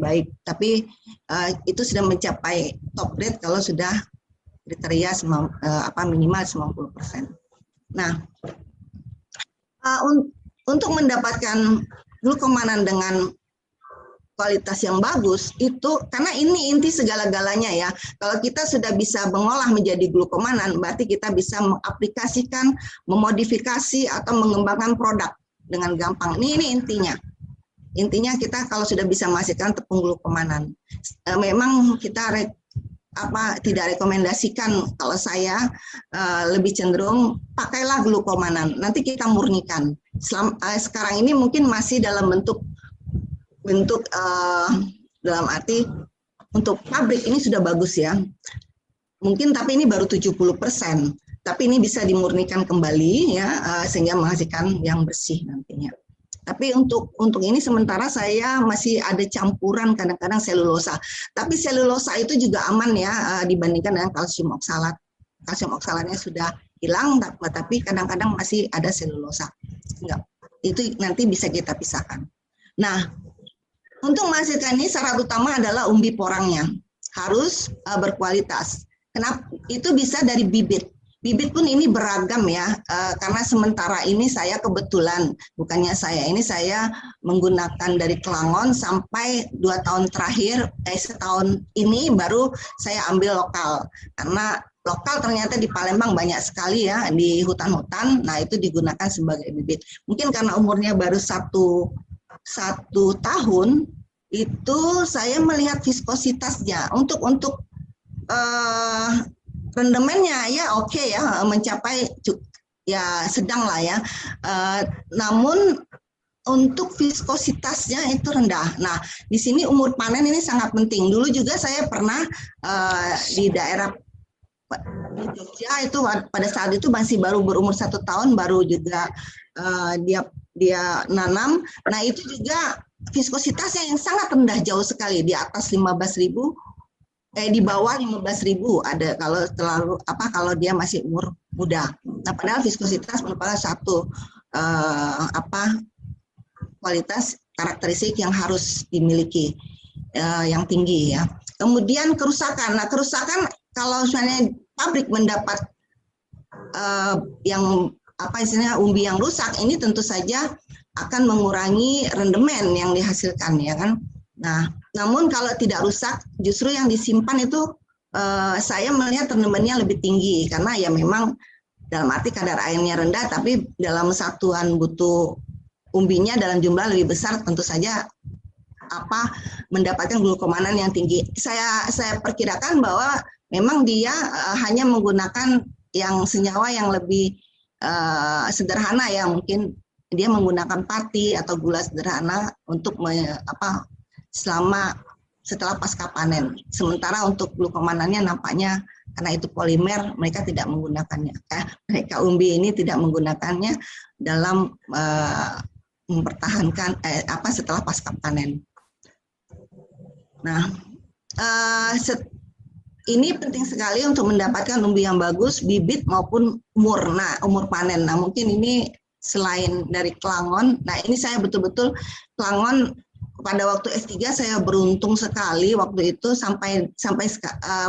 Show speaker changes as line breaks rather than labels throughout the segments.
baik, tapi itu sudah mencapai top grade kalau sudah kriteria minimal 90%. Nah, untuk mendapatkan glukomanan dengan kualitas yang bagus itu, karena ini inti segala-galanya ya. Kalau kita sudah bisa mengolah menjadi glukomanan, berarti kita bisa mengaplikasikan, memodifikasi atau mengembangkan produk dengan gampang. Ini intinya. Intinya kita kalau sudah bisa menghasilkan tepung glukomanan, memang kita tidak rekomendasikan. Kalau saya lebih cenderung pakailah glukomanan, nanti kita murnikan. Sekarang ini mungkin masih dalam bentuk dalam arti untuk pabrik ini sudah bagus ya, mungkin, tapi ini baru 70%, tapi ini bisa dimurnikan kembali ya, sehingga menghasilkan yang bersih nantinya. Tapi untuk ini sementara saya masih ada campuran kadang-kadang selulosa, tapi selulosa itu juga aman ya dibandingkan dengan kalsium oksalat. Kalsium oksalatnya sudah hilang, tapi kadang-kadang masih ada selulosa. Enggak, itu nanti bisa kita pisahkan. Nah, untuk menghasilkan ini syarat utama adalah umbi porangnya harus berkualitas. Kenapa? Itu bisa dari bibit. Bibit pun ini beragam ya, karena sementara ini saya kebetulan, saya menggunakan dari Kelangon sampai 2 tahun terakhir, setahun ini baru saya ambil lokal. Karena lokal ternyata di Palembang banyak sekali ya, di hutan-hutan, nah itu digunakan sebagai bibit. Mungkin karena umurnya baru satu tahun, itu saya melihat viskositasnya untuk rendemennya ya oke ya, mencapai ya sedang lah ya, namun untuk viskositasnya itu rendah. Nah, di sini umur panen ini sangat penting. Dulu juga saya pernah di daerah di Jogja itu pada saat itu masih baru berumur 1 tahun, baru juga dia nanam. Nah, itu juga viskositasnya yang sangat rendah, jauh sekali, di atas 15.000, di bawah 15.000 ada kalau dia masih umur muda. Nah, padahal viskositas merupakan satu kualitas karakteristik yang harus dimiliki yang tinggi ya. Kemudian kerusakan. Nah, kerusakan kalau misalnya pabrik mendapat umbi yang rusak, ini tentu saja akan mengurangi rendemen yang dihasilkan ya kan. Nah, namun kalau tidak rusak, justru yang disimpan itu saya melihat rendemennya lebih tinggi, karena ya memang dalam arti kadar airnya rendah, tapi dalam satuan butuh umbinya dalam jumlah lebih besar, tentu saja mendapatkan glukomanan yang tinggi. Saya perkirakan bahwa memang dia hanya menggunakan yang senyawa yang lebih sederhana ya, mungkin dia menggunakan pati atau gula sederhana untuk setelah pasca panen. Sementara untuk glukomanannya nampaknya karena itu polimer, mereka tidak menggunakannya. Umbi ini tidak menggunakannya dalam mempertahankan setelah pasca panen. Nah, ini penting sekali untuk mendapatkan umbi yang bagus, bibit maupun umur panen. Nah, mungkin ini selain dari Kelangon, nah ini saya betul-betul Kelangon pada waktu S3 saya beruntung sekali waktu itu, sampai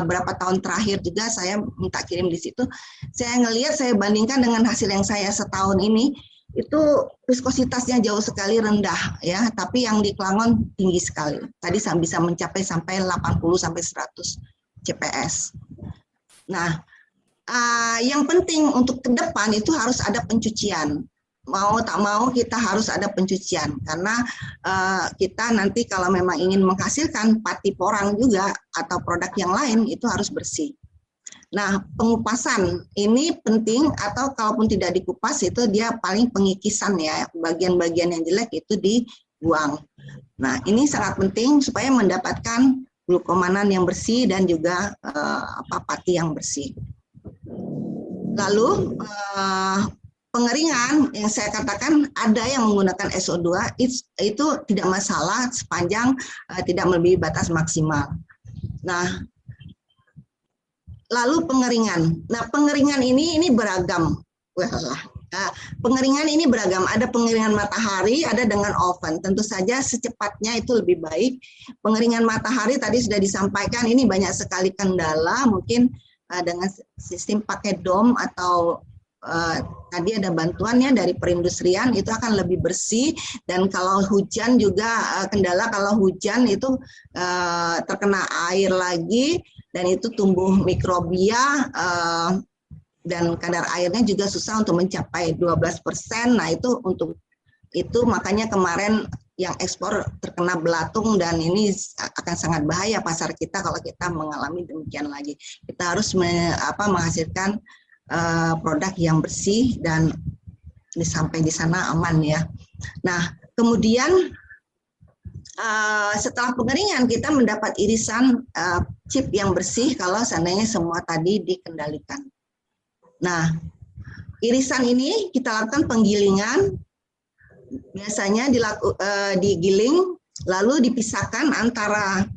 berapa tahun terakhir juga saya minta kirim di situ. Saya ngelihat, saya bandingkan dengan hasil yang saya setahun ini, itu viskositasnya jauh sekali rendah ya, tapi yang di Kelangon tinggi sekali. Tadi bisa mencapai sampai 80 sampai 100 CPS. Nah, yang penting untuk ke depan itu harus ada pencucian. Mau tak mau kita harus ada pencucian, karena kita nanti kalau memang ingin menghasilkan pati porang juga atau produk yang lain itu harus bersih. Nah, pengupasan ini penting, atau kalaupun tidak dikupas itu dia paling pengikisan ya, bagian-bagian yang jelek itu dibuang. Nah, ini sangat penting supaya mendapatkan glukomanan yang bersih dan juga pati yang bersih. Lalu pengeringan yang saya katakan, ada yang menggunakan SO2 itu tidak masalah sepanjang tidak melebihi batas maksimal. Nah, lalu pengeringan. Nah, pengeringan ini beragam. Nah, pengeringan ini beragam, ada pengeringan matahari, ada dengan oven. Tentu saja secepatnya itu lebih baik. Pengeringan matahari tadi sudah disampaikan, ini banyak sekali kendala, mungkin dengan sistem pakai dom atau tadi ada bantuannya dari perindustrian, itu akan lebih bersih. Dan kalau hujan juga kendala, kalau hujan itu terkena air lagi, dan itu tumbuh mikrobia, dan kadar airnya juga susah untuk mencapai 12%. Nah, itu untuk itu makanya kemarin yang ekspor terkena belatung, dan ini akan sangat bahaya pasar kita kalau kita mengalami demikian lagi. Kita harus menghasilkan produk yang bersih dan sampai di sana aman ya. Nah, kemudian setelah pengeringan kita mendapat irisan chip yang bersih kalau seandainya semua tadi dikendalikan. Nah, irisan ini kita lakukan penggilingan, biasanya digiling, lalu dipisahkan antara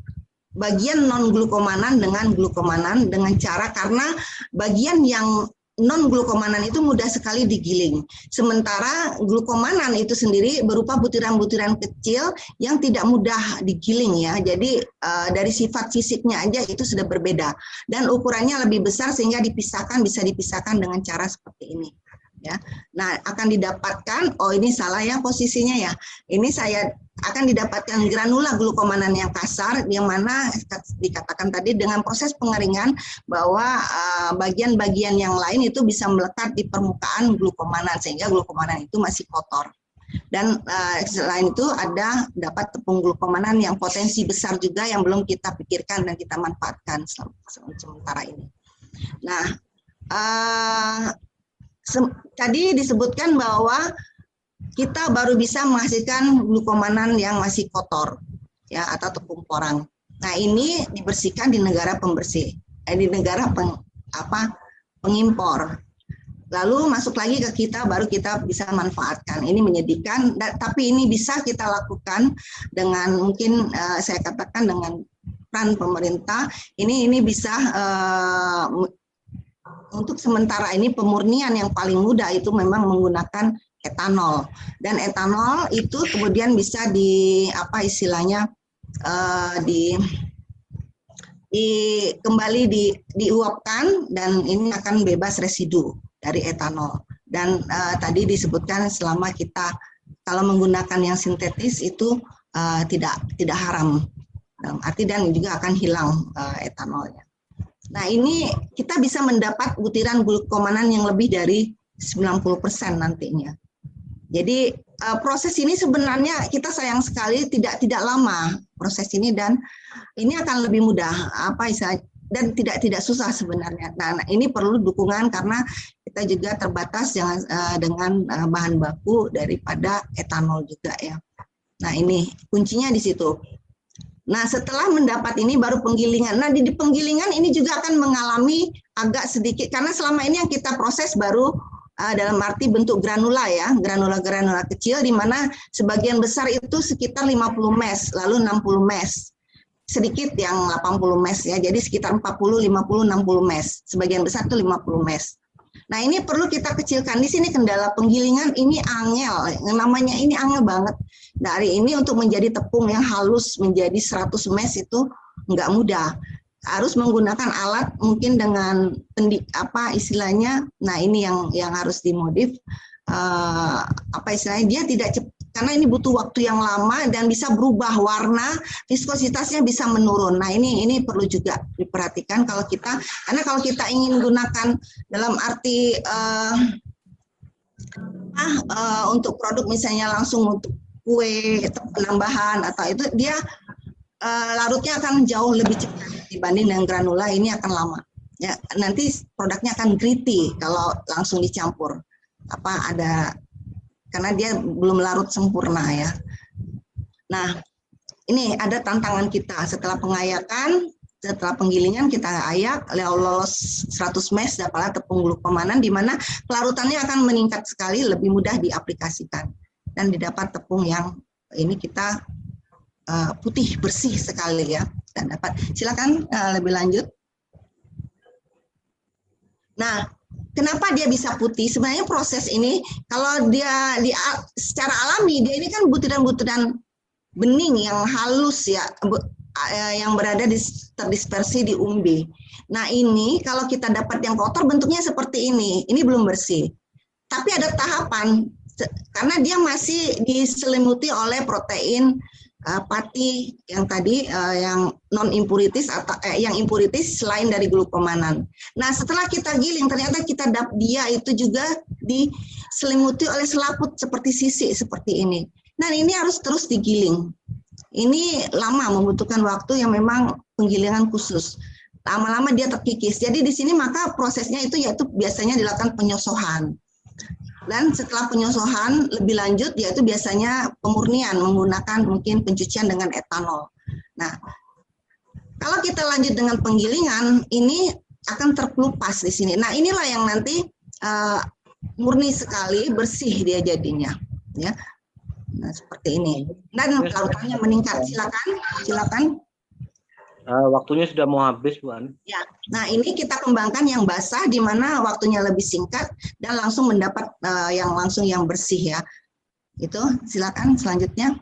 bagian non-glukomanan dengan glukomanan dengan cara, karena bagian yang non-glukomanan itu mudah sekali digiling. Sementara glukomanan itu sendiri berupa butiran-butiran kecil yang tidak mudah digiling ya. Jadi dari sifat fisiknya aja itu sudah berbeda. Dan ukurannya lebih besar sehingga bisa dipisahkan dengan cara seperti ini. Ya. Nah, akan didapatkan, oh ini salah ya posisinya ya. Ini saya akan didapatkan granula glukomanan yang kasar, yang mana dikatakan tadi dengan proses pengeringan bahwa bagian-bagian yang lain itu bisa melekat di permukaan glukomanan sehingga glukomanan itu masih kotor. Dan selain itu ada dapat tepung glukomanan yang potensi besar juga yang belum kita pikirkan dan kita manfaatkan sementara ini. Nah, tadi disebutkan bahwa kita baru bisa menghasilkan glukomanan yang masih kotor ya, atau tepung porang. Nah, ini dibersihkan di negara pembersih, di negara pengimpor. Lalu masuk lagi ke kita, baru kita bisa manfaatkan. Ini menyedihkan, tapi ini bisa kita lakukan dengan mungkin saya katakan dengan peran pemerintah. Ini bisa untuk sementara ini pemurnian yang paling mudah itu memang menggunakan etanol, dan etanol itu kemudian bisa kembali diuapkan, dan ini akan bebas residu dari etanol. Dan tadi disebutkan selama kita kalau menggunakan yang sintetis itu tidak haram, dalam arti dan juga akan hilang etanolnya. Nah, ini kita bisa mendapat butiran glukomanan yang lebih dari 90% nantinya. Jadi proses ini sebenarnya kita sayang sekali tidak lama proses ini, dan ini akan lebih mudah dan tidak susah sebenarnya. Nah, ini perlu dukungan karena kita juga terbatas dengan bahan baku daripada etanol juga ya. Nah, ini kuncinya di situ. Nah, setelah mendapat ini baru penggilingan. Nah, di penggilingan ini juga akan mengalami agak sedikit, karena selama ini yang kita proses baru dalam arti bentuk granula ya, granula kecil, di mana sebagian besar itu sekitar 50 mes, lalu 60 mes. Sedikit yang 80 mes ya, jadi sekitar 40, 50, 60 mes. Sebagian besar itu 50 mes. Nah, ini perlu kita kecilkan. Di sini kendala penggilingan ini angel, namanya ini angel banget. Dari ini untuk menjadi tepung yang halus menjadi 100 mes itu nggak mudah. Harus menggunakan alat mungkin dengan istilahnya. Nah, ini yang harus dimodif. Istilahnya dia tidak cepat, karena ini butuh waktu yang lama dan bisa berubah warna, viskositasnya bisa menurun. Nah, ini perlu juga diperhatikan karena kalau kita ingin gunakan dalam arti untuk produk misalnya langsung untuk kue penambahan atau itu, dia larutnya akan jauh lebih cepat dibanding dengan granula, ini akan lama. Ya, nanti produknya akan gritty kalau langsung dicampur. Karena dia belum larut sempurna ya. Nah, ini ada tantangan kita setelah pengayakan, setelah penggilingan kita ayak, lolos 100 mes dapatlah tepung glukomanan, di mana pelarutannya akan meningkat sekali, lebih mudah diaplikasikan dan didapat tepung yang ini kita putih bersih sekali ya. Dan dapat, silakan lebih lanjut. Nah, Kenapa dia bisa putih? Sebenarnya proses ini kalau dia secara alami dia ini kan butiran-butiran bening yang halus ya, yang berada terdispersi di umbi. Nah ini kalau kita dapat yang kotor bentuknya seperti ini belum bersih. Tapi ada tahapan karena dia masih diselimuti oleh protein pati yang tadi yang non impurities atau yang impurities selain dari glukomanan. Nah setelah kita giling ternyata dia itu juga diselimuti oleh selaput seperti sisik seperti ini. Nah ini harus terus digiling. Ini lama, membutuhkan waktu yang memang penggilingan khusus. Lama-lama dia terkikis. Jadi di sini maka prosesnya itu yaitu biasanya dilakukan penyosohan. Dan setelah penyosohan lebih lanjut yaitu biasanya pemurnian menggunakan mungkin pencucian dengan etanol. Nah, kalau kita lanjut dengan penggilingan ini akan terkelupas di sini. Nah, inilah yang nanti murni sekali, bersih dia jadinya, ya. Nah, seperti ini. Dan larutannya meningkat. Silakan.
Waktunya sudah mau habis, Bu Ani.
Ya, nah ini kita kembangkan yang basah di mana waktunya lebih singkat dan langsung mendapat yang bersih ya. Itu silakan selanjutnya.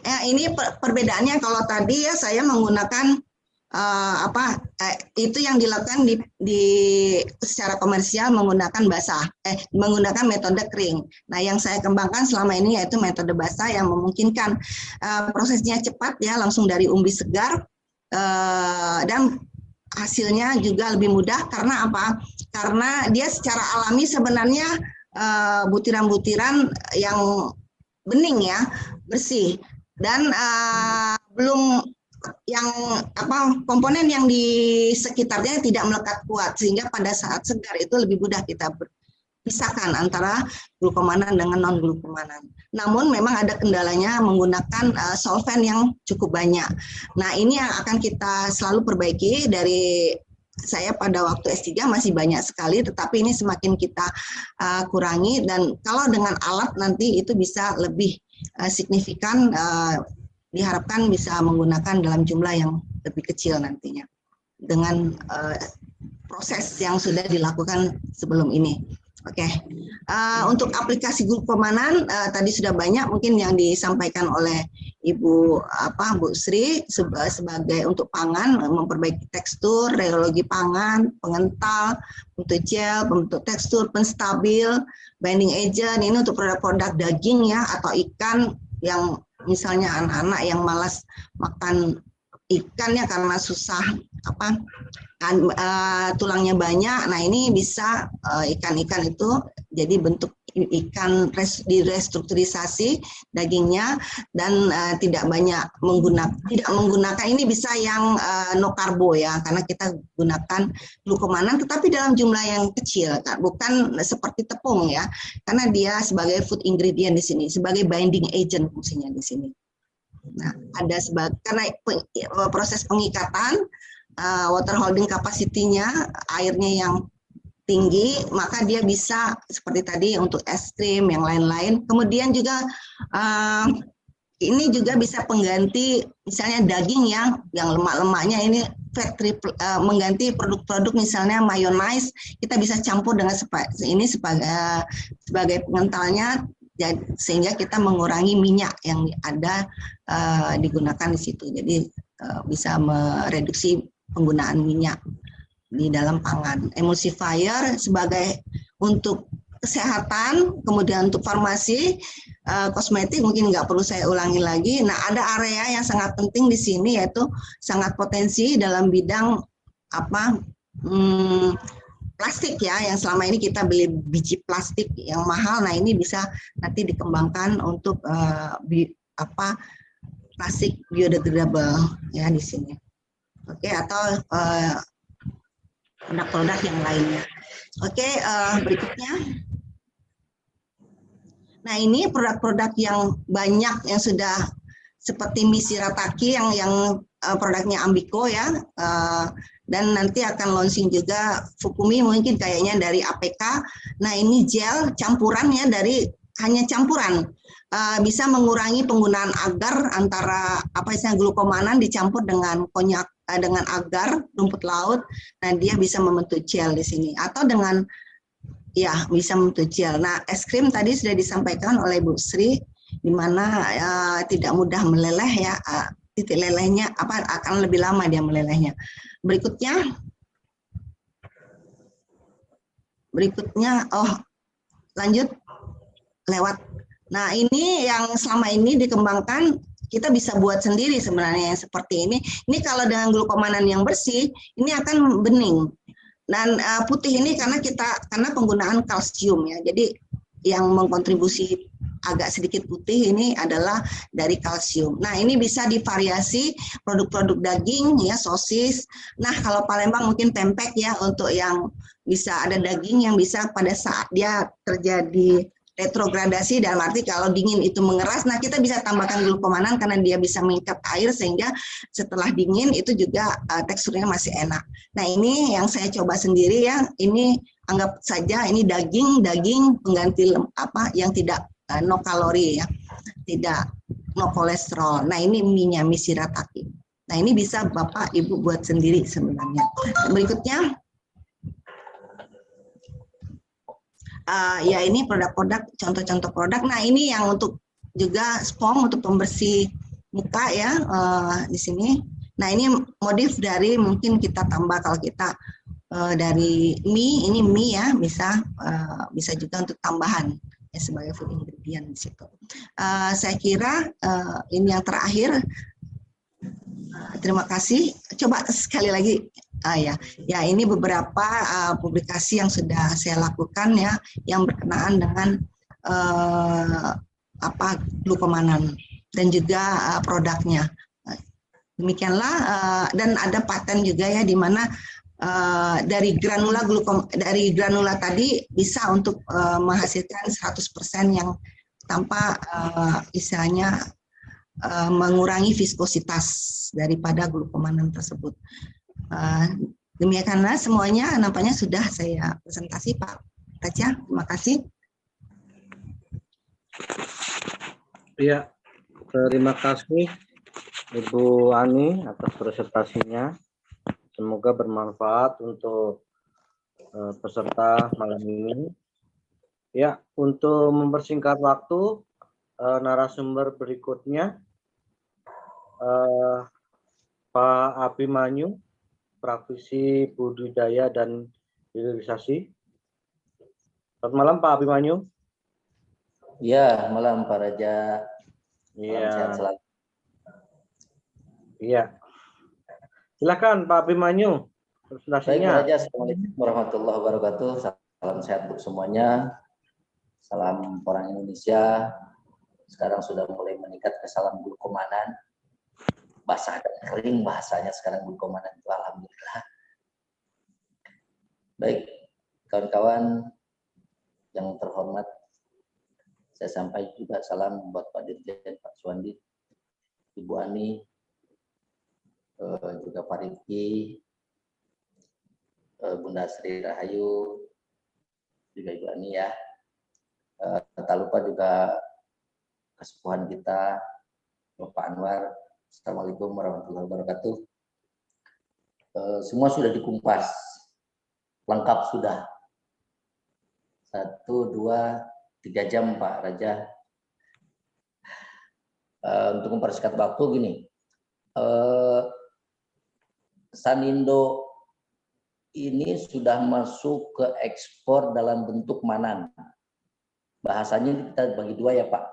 Ini perbedaannya kalau tadi ya saya menggunakan itu yang dilakukan secara komersial menggunakan menggunakan metode kering. Nah, yang saya kembangkan selama ini yaitu metode basah yang memungkinkan prosesnya cepat ya, langsung dari umbi segar dan hasilnya juga lebih mudah karena apa? Karena dia secara alami sebenarnya butiran-butiran yang bening ya, bersih dan belum yang komponen yang di sekitarnya tidak melekat kuat sehingga pada saat segar itu lebih mudah kita pisahkan antara glukomanan dengan non glukomanan. Namun memang ada kendalanya menggunakan solvent yang cukup banyak. Nah, ini yang akan kita selalu perbaiki. Dari saya pada waktu S3 masih banyak sekali, tetapi ini semakin kita kurangi dan kalau dengan alat nanti itu bisa lebih signifikan, diharapkan bisa menggunakan dalam jumlah yang lebih kecil nantinya dengan proses yang sudah dilakukan sebelum ini. Oke, untuk aplikasi glukomanan tadi sudah banyak mungkin yang disampaikan oleh Bu Sri sebagai untuk pangan, memperbaiki tekstur, rheologi pangan, pengental, bentuk gel, bentuk tekstur, penstabil, binding agent. Ini untuk produk-produk daging ya atau ikan yang misalnya anak-anak yang malas makan ikan ya karena susah tulangnya banyak. Nah ini bisa ikan-ikan itu jadi bentuk ikan direstrukturisasi dagingnya dan tidak menggunakan ini bisa yang no karbo ya karena kita gunakan glukomanan tetapi dalam jumlah yang kecil bukan seperti tepung ya karena dia sebagai food ingredient di sini sebagai binding agent fungsinya di sini. Nah ada karena proses pengikatan water holding capacity-nya airnya yang tinggi, maka dia bisa seperti tadi untuk es krim yang lain-lain. Kemudian juga ini juga bisa pengganti misalnya daging yang lemak-lemaknya ini mengganti produk-produk misalnya mayonnaise, kita bisa campur dengan ini sebagai pengentalnya sehingga kita mengurangi minyak yang ada digunakan di situ. Jadi bisa mereduksi penggunaan minyak di dalam pangan. Emulsifier sebagai untuk kesehatan, kemudian untuk farmasi, kosmetik mungkin nggak perlu saya ulangi lagi. Nah, ada area yang sangat penting di sini yaitu sangat potensi dalam bidang plastik ya, yang selama ini kita beli biji plastik yang mahal. Nah, ini bisa nanti dikembangkan untuk plastik biodegradable ya di sini. Oke, atau produk-produk yang lainnya. Oke, berikutnya. Nah, ini produk-produk yang banyak yang sudah seperti Misirataki yang produknya Ambiko ya. Dan nanti akan launching juga Fukumi mungkin kayaknya dari APK. Nah, ini gel campuran ya dari hanya campuran, bisa mengurangi penggunaan agar antara glukomanan dicampur dengan konyak, dengan agar rumput laut. Nah, dia bisa membentuk gel di sini, atau dengan bisa membentuk gel. Nah, es krim tadi sudah disampaikan oleh Bu Sri, di mana tidak mudah meleleh ya, titik lelehnya akan lebih lama dia melelehnya. Berikutnya, lanjut lewat. Nah, ini yang selama ini dikembangkan, kita bisa buat sendiri sebenarnya yang seperti ini. Ini kalau dengan glukomanan yang bersih, ini akan bening. Dan putih ini karena penggunaan kalsium ya. Jadi yang mengkontribusi agak sedikit putih ini adalah dari kalsium. Nah, ini bisa divariasi produk-produk daging ya, sosis. Nah, kalau Palembang mungkin tempek ya, untuk yang bisa ada daging yang bisa pada saat dia terjadi retrogradasi, dalam arti kalau dingin itu mengeras, nah kita bisa tambahkan glukomanan karena dia bisa mengikat air sehingga setelah dingin itu juga teksturnya masih enak. Nah, ini yang saya coba sendiri ya, ini anggap saja ini daging pengganti yang tidak no kalori ya, tidak no kolesterol. Nah, ini mie-nya, mie shirataki. Nah, ini bisa Bapak Ibu buat sendiri sebenarnya. Berikutnya, ya ini produk-produk, contoh-contoh produk. Nah, ini yang untuk juga spong untuk pembersih muka ya, di sini. Nah, ini modif dari, mungkin kita tambah kalau kita dari mie, ini mie ya, bisa juga untuk tambahan ya, sebagai food ingredient di situ. Saya kira ini yang terakhir. Terima kasih. Coba sekali lagi. Ya ini beberapa publikasi yang sudah saya lakukan ya, yang berkenaan dengan glukomanan dan juga produknya. Demikianlah, dan ada paten juga ya, di mana dari granula tadi bisa untuk menghasilkan 100% yang tanpa istilahnya mengurangi viskositas daripada glukomanan tersebut. Demikianlah semuanya, nampaknya sudah saya presentasi Pak Taca. Terima kasih.
Iya, terima kasih Ibu Ani atas presentasinya. Semoga bermanfaat untuk peserta malam ini. Ya, untuk mempersingkat waktu, narasumber berikutnya Pak Abimanyu, praktisi budidaya dan hilirisasi. Selamat malam Pak Abimanyu.
Ya, malam Pak Raja.
Iya.
Sehat selalu.
Iya. Silakan Pak Abimanyu.
Baik Pak Raja, Assalamualaikum warahmatullahi wabarakatuh. Salam sehat untuk semuanya. Salam orang Indonesia. Sekarang sudah mulai meningkat ke salam glukomanan. Basah dan kering bahasanya sekarang glukomanan itu, alhamdulillah. Baik, kawan-kawan yang terhormat, saya sampaikan juga salam buat Pak Dirjen, Pak Suwandi, Ibu Ani, juga Pak Rifki, Bunda Sri Rahayu, juga Ibu Ani ya. Tak lupa juga kesepuhan kita, Bapak Anwar. Assalamualaikum warahmatullahi wabarakatuh. Semua sudah dikumpas, lengkap sudah. 1, 2, 3 jam Pak Raja. Untuk mempersingkat waktu gini, Sanindo ini sudah masuk ke ekspor dalam bentuk manan. Bahasanya kita bagi dua ya Pak.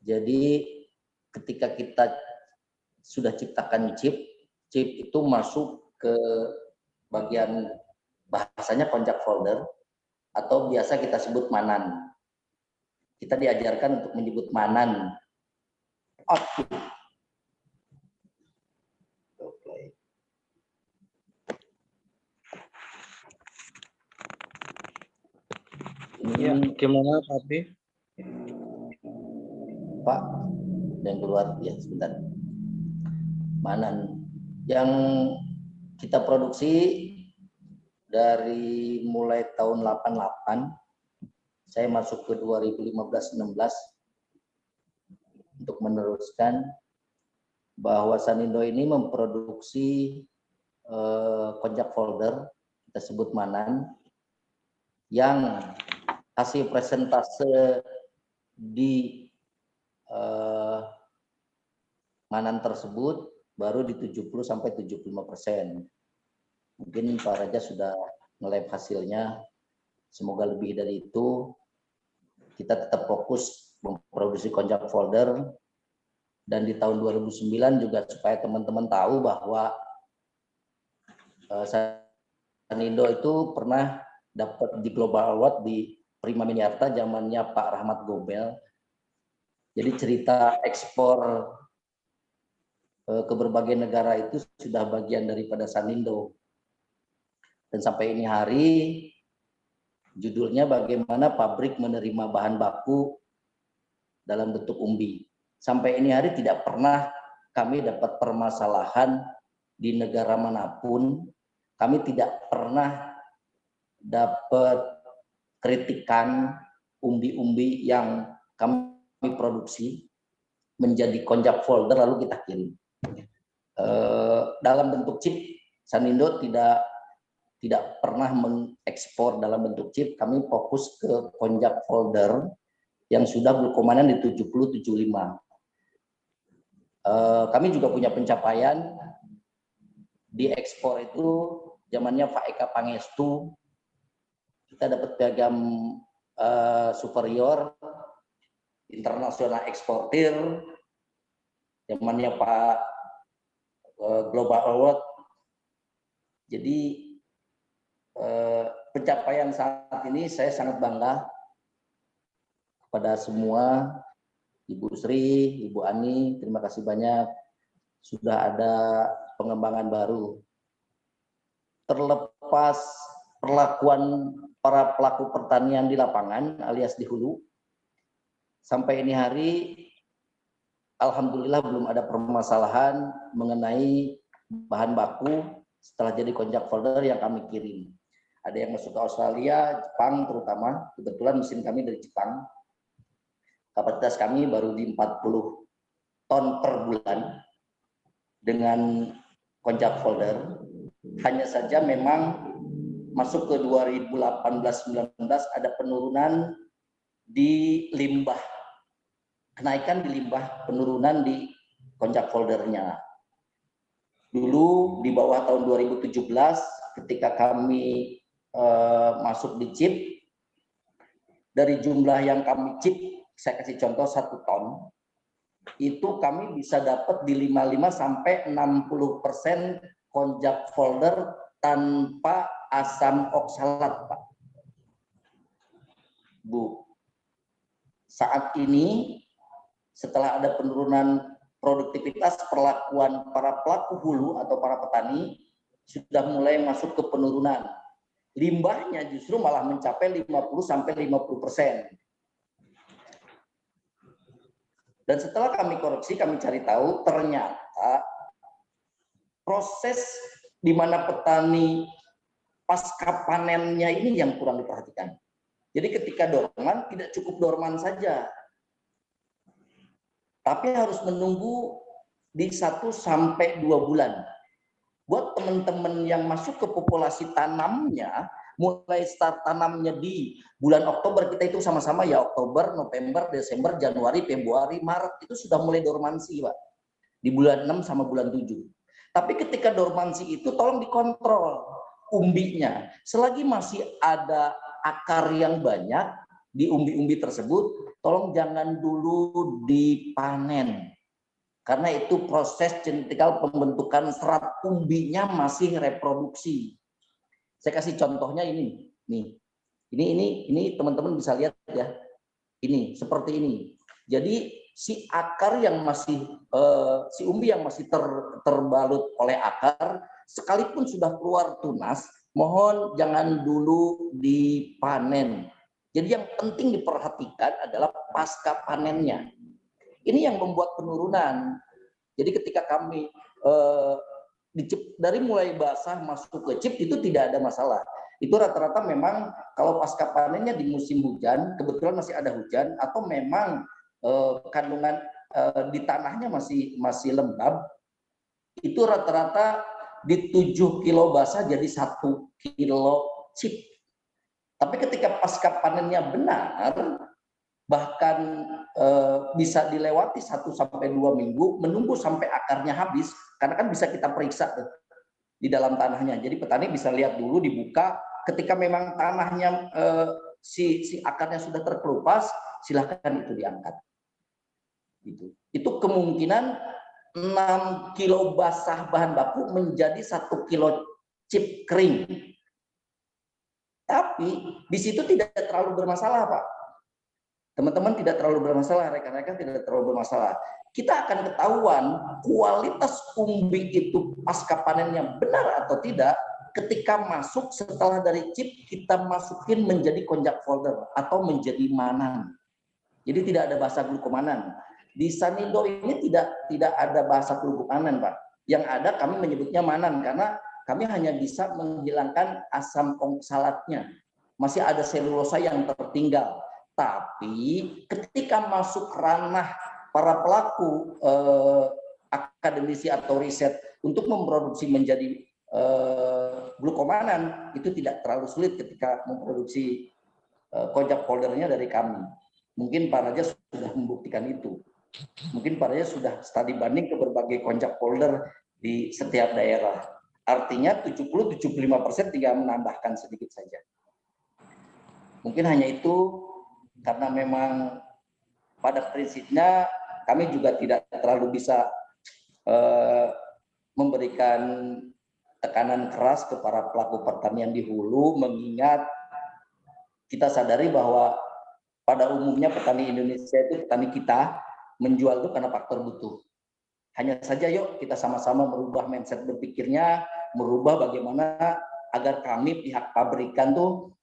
Jadi ketika kita sudah ciptakan chip itu masuk ke bagian bahasanya konjak folder, atau biasa kita sebut manan. Kita diajarkan untuk menyebut manan.
Ya, gimana Pak?
Pak, yang keluar ya sebentar. Manan yang kita produksi dari mulai tahun 88 saya masuk ke 2015-16 untuk meneruskan bahwa Sanindo ini memproduksi konjak folder, kita sebut Manan, yang hasil presentase di Manan tersebut baru di 70-75%. Mungkin Pak Raja sudah nge-lab hasilnya, semoga lebih dari itu. Kita tetap fokus memproduksi konjak folder, dan di tahun 2009 juga supaya teman-teman tahu bahwa Sanindo itu pernah dapat di Global Award di Prima Miniarta zamannya Pak Rahmat Gobel. Jadi cerita ekspor ke berbagai negara itu sudah bagian daripada Sanindo. Dan sampai ini hari judulnya bagaimana pabrik menerima bahan baku dalam bentuk umbi. Sampai ini hari tidak pernah kami dapat permasalahan di negara manapun. Kami tidak pernah dapat kritikan umbi-umbi yang kami produksi menjadi konjak folder lalu kita kirim. Dalam bentuk chip, Sanindo tidak pernah mengekspor dalam bentuk chip. Kami fokus ke konjak folder yang sudah glukomanan di 70-75. Kami juga punya pencapaian di ekspor itu zamannya Pak Eka Pangestu. Kita dapat piagam superior internasional eksportir, zamannya Pak Global Award. Jadi pencapaian saat ini saya sangat bangga kepada semua, Ibu Sri, Ibu Ani, terima kasih banyak sudah ada pengembangan baru. Terlepas perlakuan para pelaku pertanian di lapangan alias di hulu, sampai ini hari alhamdulillah belum ada permasalahan mengenai bahan baku setelah jadi konjak folder yang kami kirim. Ada yang masuk ke Australia, Jepang terutama, kebetulan mesin kami dari Jepang. Kapasitas kami baru di 40 ton per bulan dengan konjak folder. Hanya saja memang masuk ke 2018-19 ada penurunan di limbah. Kenaikan di limbah, penurunan di konjak foldernya. Dulu di bawah tahun 2017 ketika kami masuk di chip, dari jumlah yang kami chip, saya kasih contoh 1 ton, itu kami bisa dapat di 55-60% konjak folder tanpa asam oksalat, Pak. Bu, saat ini setelah ada penurunan produktivitas, perlakuan para pelaku hulu atau para petani sudah mulai masuk ke penurunan. Limbahnya justru malah mencapai 50-50%. Dan setelah kami koreksi, kami cari tahu ternyata proses di mana petani pasca panennya ini yang kurang diperhatikan. Jadi ketika dorman, tidak cukup dorman saja, tapi harus menunggu di 1-2 bulan. Buat teman-teman yang masuk ke populasi tanamnya, mulai start tanamnya di bulan Oktober, kita itu sama-sama ya, Oktober, November, Desember, Januari, Februari, Maret, itu sudah mulai dormansi, Pak. Di bulan 6 sama bulan 7. Tapi ketika dormansi itu tolong dikontrol umbinya. Selagi masih ada akar yang banyak di umbi-umbi tersebut, tolong jangan dulu dipanen. Karena itu proses genetikal pembentukan serat umbinya masih reproduksi. Saya kasih contohnya ini. Nih. Ini teman-teman bisa lihat ya. Ini seperti ini. Jadi si akar yang masih si umbi yang masih terbalut oleh akar, sekalipun sudah keluar tunas, mohon jangan dulu dipanen. Jadi yang penting diperhatikan adalah pasca panennya. Ini yang membuat penurunan. Jadi ketika kami dari mulai basah masuk ke chip itu tidak ada masalah. itu rata-rata memang kalau pasca panennya di musim hujan, kebetulan masih ada hujan, atau memang kandungan di tanahnya masih lembab, itu rata-rata di 7 kilo basah jadi 1 kilo chip. Tapi ketika pasca panennya benar, bahkan bisa dilewati 1-2 minggu, menunggu sampai akarnya habis, karena kan bisa kita periksa di dalam tanahnya. Jadi petani bisa lihat dulu, dibuka, ketika memang tanahnya si akarnya sudah terkelupas, silahkan itu diangkat. Itu kemungkinan 6 kilo basah bahan baku menjadi 1 kilo chip kering. Tapi di situ tidak terlalu bermasalah, Pak. Teman-teman tidak terlalu bermasalah, rekan-rekan tidak terlalu bermasalah. Kita akan ketahuan kualitas umbi itu pasca panennya benar atau tidak ketika masuk setelah dari chip kita masukin menjadi konjak folder atau menjadi manan. Jadi tidak ada bahasa glukomanan. Di Sanindo ini tidak ada bahasa glukomanan, Pak. Yang ada kami menyebutnya manan karena kami hanya bisa menghilangkan asam oksalatnya. Masih ada selulosa yang tertinggal. Tapi ketika masuk ranah para pelaku akademisi atau riset untuk memproduksi menjadi glukomanan, itu tidak terlalu sulit ketika memproduksi konjak foldernya dari kami. Mungkin Pak Raja sudah membuktikan itu. Mungkin Pak Raja sudah studi banding ke berbagai konjak folder di setiap daerah. Artinya 70-75% tinggal menambahkan sedikit saja. Mungkin hanya itu, karena memang pada prinsipnya kami juga tidak terlalu bisa memberikan tekanan keras kepada pelaku pertanian di hulu, mengingat kita sadari bahwa pada umumnya petani Indonesia itu, petani kita menjual itu karena faktor butuh. Hanya saja yuk kita sama-sama merubah mindset berpikirnya, merubah bagaimana agar kami pihak pabrikan tuh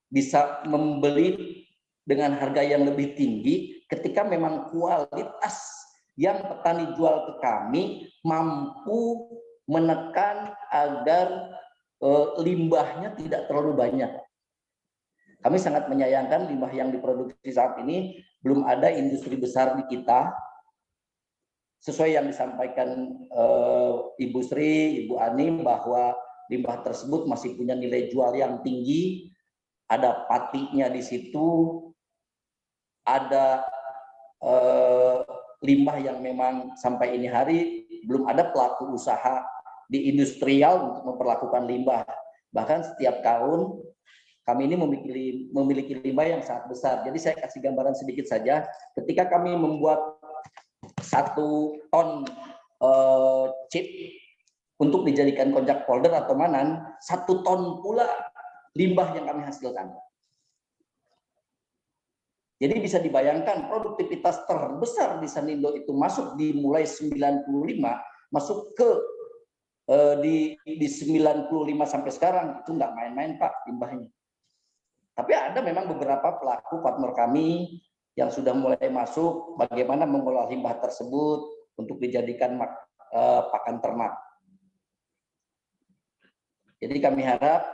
bisa membeli dengan harga yang lebih tinggi ketika memang kualitas yang petani jual ke kami mampu menekan agar limbahnya tidak terlalu banyak. Kami sangat menyayangkan limbah yang diproduksi saat ini, belum ada industri besar di kita. Sesuai yang disampaikan Ibu Sri, Ibu Ani, bahwa limbah tersebut masih punya nilai jual yang tinggi, ada patinya di situ, ada limbah yang memang sampai ini hari belum ada pelaku usaha di industrial untuk memperlakukan limbah. Bahkan setiap tahun kami ini memiliki limbah yang sangat besar. Jadi saya kasih gambaran sedikit saja. Ketika kami membuat 1 ton chip untuk dijadikan konjak folder atau manan, 1 ton pula limbah yang kami hasilkan. Jadi bisa dibayangkan produktivitas terbesar di Sanindo itu masuk di mulai 95, masuk ke di 95 sampai sekarang, itu nggak main-main Pak limbahnya. Tapi ada memang beberapa pelaku partner kami yang sudah mulai masuk bagaimana mengolah limbah tersebut untuk dijadikan pakan ternak. Jadi kami harap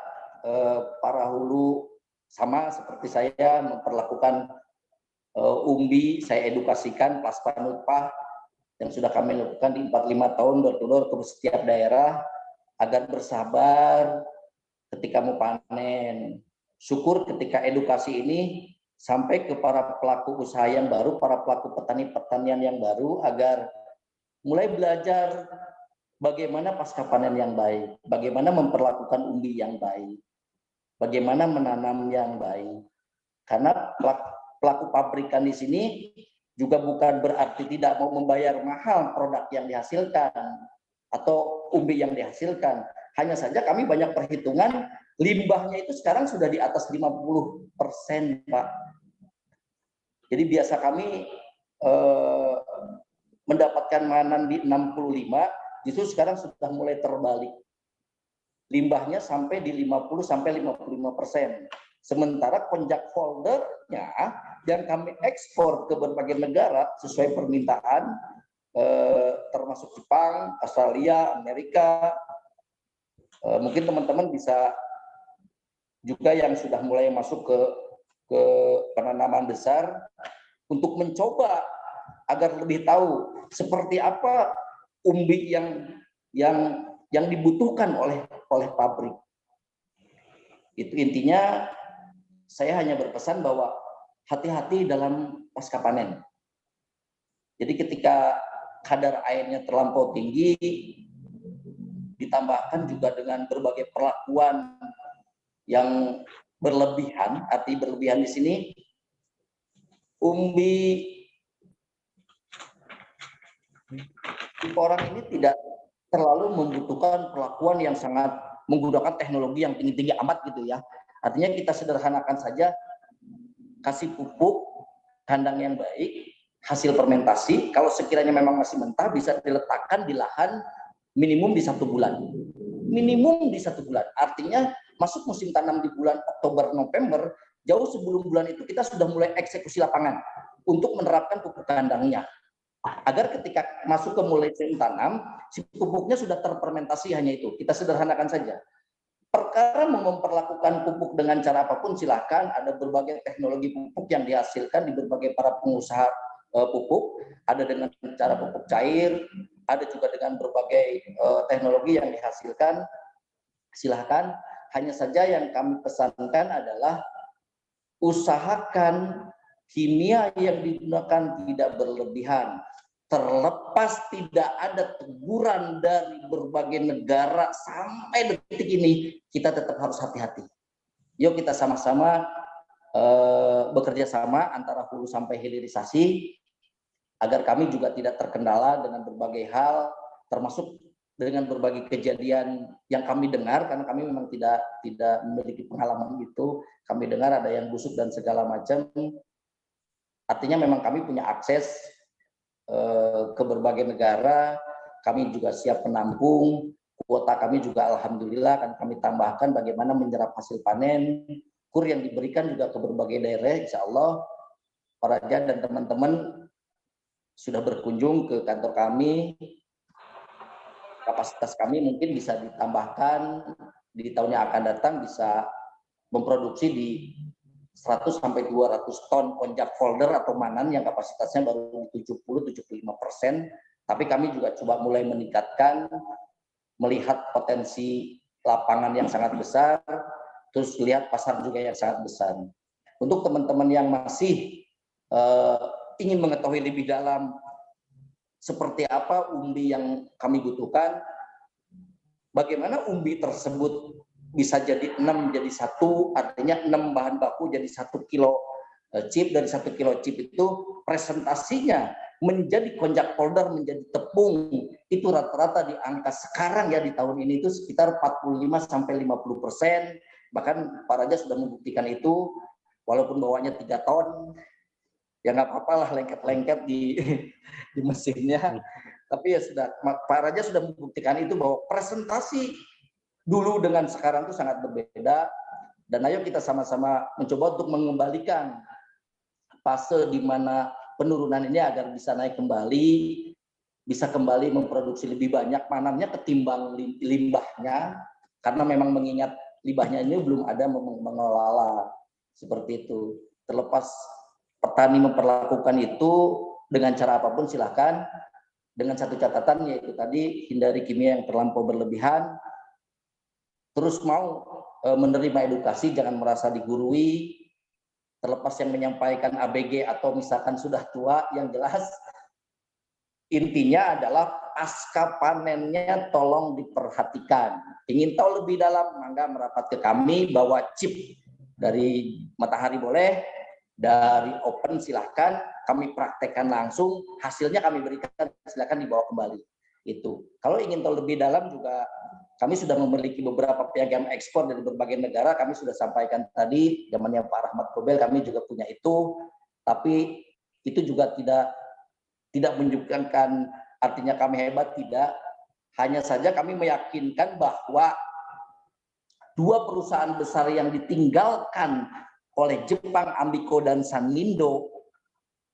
para hulu sama seperti saya memperlakukan umbi, saya edukasikan plaspa nutpah yang sudah kami lakukan di 45 tahun bertelur ke setiap daerah agar bersabar ketika mau panen. Syukur ketika edukasi ini sampai ke para pelaku usaha yang baru, para pelaku petani pertanian yang baru, agar mulai belajar bagaimana pasca panen yang baik, bagaimana memperlakukan umbi yang baik, bagaimana menanam yang baik. Karena pelaku pabrikan di sini juga bukan berarti tidak mau membayar mahal produk yang dihasilkan atau umbi yang dihasilkan. Hanya saja kami banyak perhitungan, limbahnya itu sekarang sudah di atas 50%, Pak. Jadi biasa kami mendapatkan manan di 65, justru sekarang sudah mulai terbalik. Limbahnya sampai di 50-55%. Sementara konjak foldernya yang kami ekspor ke berbagai negara sesuai permintaan, termasuk Jepang, Australia, Amerika. Mungkin teman-teman bisa juga yang sudah mulai masuk ke penanaman besar untuk mencoba agar lebih tahu seperti apa umbi yang dibutuhkan oleh pabrik. Itu intinya. Saya hanya berpesan bahwa hati-hati dalam pasca panen. Jadi ketika kadar airnya terlampau tinggi, ditambahkan juga dengan berbagai perlakuan yang berlebihan. Arti berlebihan di sini, umbi orang ini tidak terlalu membutuhkan perlakuan yang sangat menggunakan teknologi yang tinggi-tinggi amat gitu ya. Artinya kita sederhanakan saja, kasih pupuk, kandang yang baik, hasil fermentasi, kalau sekiranya memang masih mentah bisa diletakkan di lahan minimum di 1 bulan. Minimum di 1 bulan. Artinya masuk musim tanam di bulan Oktober, November, jauh sebelum bulan itu kita sudah mulai eksekusi lapangan untuk menerapkan pupuk kandangnya. Agar ketika masuk ke mulai musim tanam, si pupuknya sudah terfermentasi hanya itu. Kita sederhanakan saja. Perkara memperlakukan pupuk dengan cara apapun silahkan, ada berbagai teknologi pupuk yang dihasilkan di berbagai para pengusaha pupuk, ada dengan cara pupuk cair, ada juga dengan berbagai teknologi yang dihasilkan, silahkan. Hanya saja yang kami pesankan adalah usahakan kimia yang digunakan tidak berlebihan. Terlepas tidak ada teguran dari berbagai negara sampai detik ini, kita tetap harus hati-hati. Yuk kita sama-sama bekerja sama antara hulu sampai hilirisasi, agar kami juga tidak terkendala dengan berbagai hal, termasuk dengan berbagai kejadian yang kami dengar, karena kami memang tidak memiliki pengalaman itu. Kami dengar ada yang busuk dan segala macam. Artinya memang kami punya akses ke berbagai negara, kami juga siap menampung, kuota kami juga alhamdulillah kan kami tambahkan bagaimana menyerap hasil panen, kur yang diberikan juga ke berbagai daerah, insya Allah para Raja dan teman-teman sudah berkunjung ke kantor kami, kapasitas kami mungkin bisa ditambahkan di tahun yang akan datang, bisa memproduksi di 100 sampai 200 ton konjak folder atau manan yang kapasitasnya baru 70-75%, tapi kami juga coba mulai meningkatkan, melihat potensi lapangan yang sangat besar, terus lihat pasar juga yang sangat besar. Untuk teman-teman yang masih ingin mengetahui lebih dalam seperti apa umbi yang kami butuhkan, bagaimana umbi tersebut bisa jadi 6 jadi 1, artinya 6 bahan baku jadi 1 kilo chip, dari 1 kilo chip itu presentasinya menjadi konjak polder, menjadi tepung, itu rata-rata di angka sekarang ya di tahun ini itu sekitar 45-50%, bahkan Pak Raja sudah membuktikan itu, walaupun bawanya 3 ton, ya nggak apa-apa lah lengket-lengket di mesinnya, tapi ya sudah, Pak Raja sudah membuktikan itu bahwa presentasi dulu dengan sekarang itu sangat berbeda, dan ayo kita sama-sama mencoba untuk mengembalikan fase di mana penurunan ini agar bisa naik kembali, bisa kembali memproduksi lebih banyak manannya ketimbang limbahnya, karena memang mengingat limbahnya ini belum ada mengelola seperti itu. Terlepas petani memperlakukan itu dengan cara apapun silahkan, dengan satu catatan yaitu tadi hindari kimia yang terlampau berlebihan. Terus mau menerima edukasi, jangan merasa digurui, terlepas yang menyampaikan ABG atau misalkan sudah tua, yang jelas intinya adalah pasca panennya tolong diperhatikan. Ingin tahu lebih dalam, mangga merapat ke kami, bawa chip dari Matahari boleh, dari Open silahkan, kami praktekkan langsung, hasilnya kami berikan, silahkan dibawa kembali. Itu. Kalau ingin tahu lebih dalam juga, kami sudah memiliki beberapa piagam ekspor dari berbagai negara, kami sudah sampaikan tadi, zamannya Pak Rahmat Kobel, kami juga punya itu, tapi itu juga tidak menunjukkan artinya kami hebat, tidak. Hanya saja kami meyakinkan bahwa 2 perusahaan besar yang ditinggalkan oleh Jepang, Ambiko, dan Sanindo,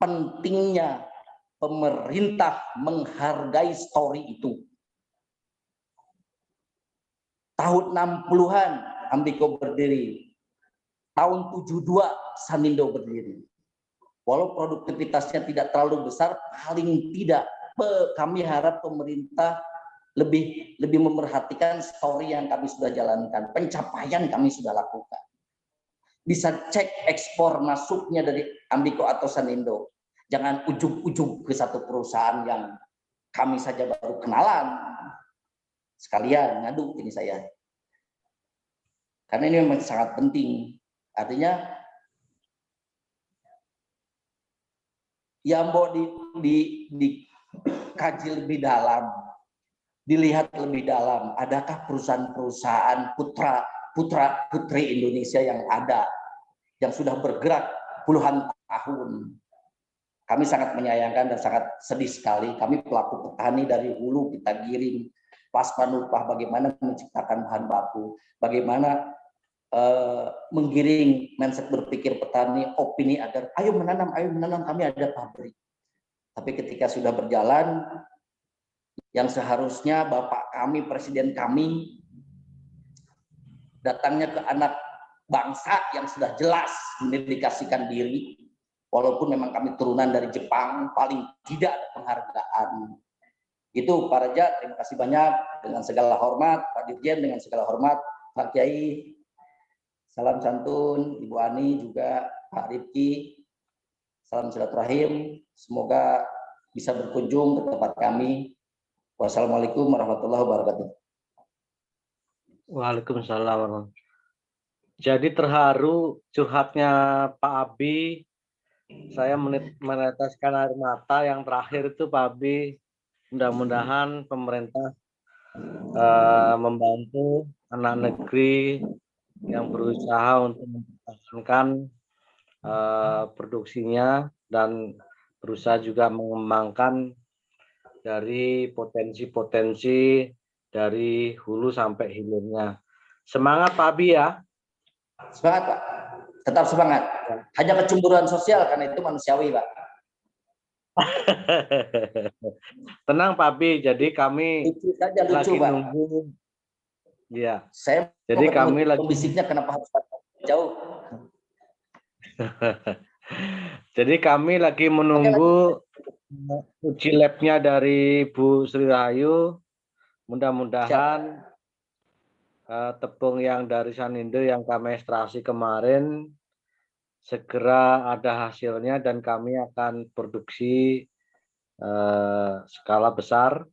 pentingnya pemerintah menghargai story itu. Tahun 60-an Ambiko berdiri, tahun 72 Sanindo berdiri. Walau produktivitasnya tidak terlalu besar, paling tidak kami harap pemerintah lebih memerhatikan story yang kami sudah jalankan, pencapaian kami sudah lakukan. Bisa cek ekspor masuknya dari Ambiko atau Sanindo. Jangan ujug-ujug ke satu perusahaan yang kami saja baru kenalan. Sekalian ngadu ini saya. Karena ini memang sangat penting. Artinya yang mau dikaji lebih dalam, dilihat lebih dalam, adakah perusahaan-perusahaan putra-putri Indonesia yang ada, yang sudah bergerak puluhan tahun. Kami sangat menyayangkan dan sangat sedih sekali. Kami pelaku petani dari hulu kita giring pasca upah, bagaimana menciptakan bahan baku, bagaimana menggiring mindset berpikir petani, opini agar ayo menanam, kami ada pabrik. Tapi ketika sudah berjalan, yang seharusnya Bapak kami, Presiden kami, datangnya ke anak bangsa yang sudah jelas mendedikasikan diri, walaupun memang kami turunan dari Jepang, paling tidak ada penghargaan. Itu Pak Raja, terima kasih banyak. Dengan segala hormat, Pak Dirjen dengan segala hormat, Pak Kiai, salam santun, Ibu Ani juga, Pak Rifki, salam silaturahim. Semoga bisa berkunjung ke tempat kami. Wassalamualaikum warahmatullahi wabarakatuh.
Waalaikumsalam. Jadi terharu curhatnya Pak Abi. Saya meneteskan air mata. Yang terakhir itu Pak Abi, mudah-mudahan pemerintah membantu anak negeri yang berusaha untuk mempertahankan produksinya dan berusaha juga mengembangkan dari potensi-potensi dari hulu sampai hilirnya. Semangat Pak Abi ya.
Semangat Pak, tetap semangat. Hanya kecemburuan sosial karena itu manusiawi Pak.
Tenang Pak Abi, jadi kami
lucu saja, lucu,
lagi
Pak.
Nunggu. Ya.
Saya
jadi kami lagi
pembisiknya kenapa harus jauh.
Jadi kami lagi menunggu uji labnya dari Bu Sri Rahayu. Mudah-mudahan tepung yang dari Sanindo yang kami ekstraksi kemarin segera ada hasilnya dan kami akan produksi skala besar,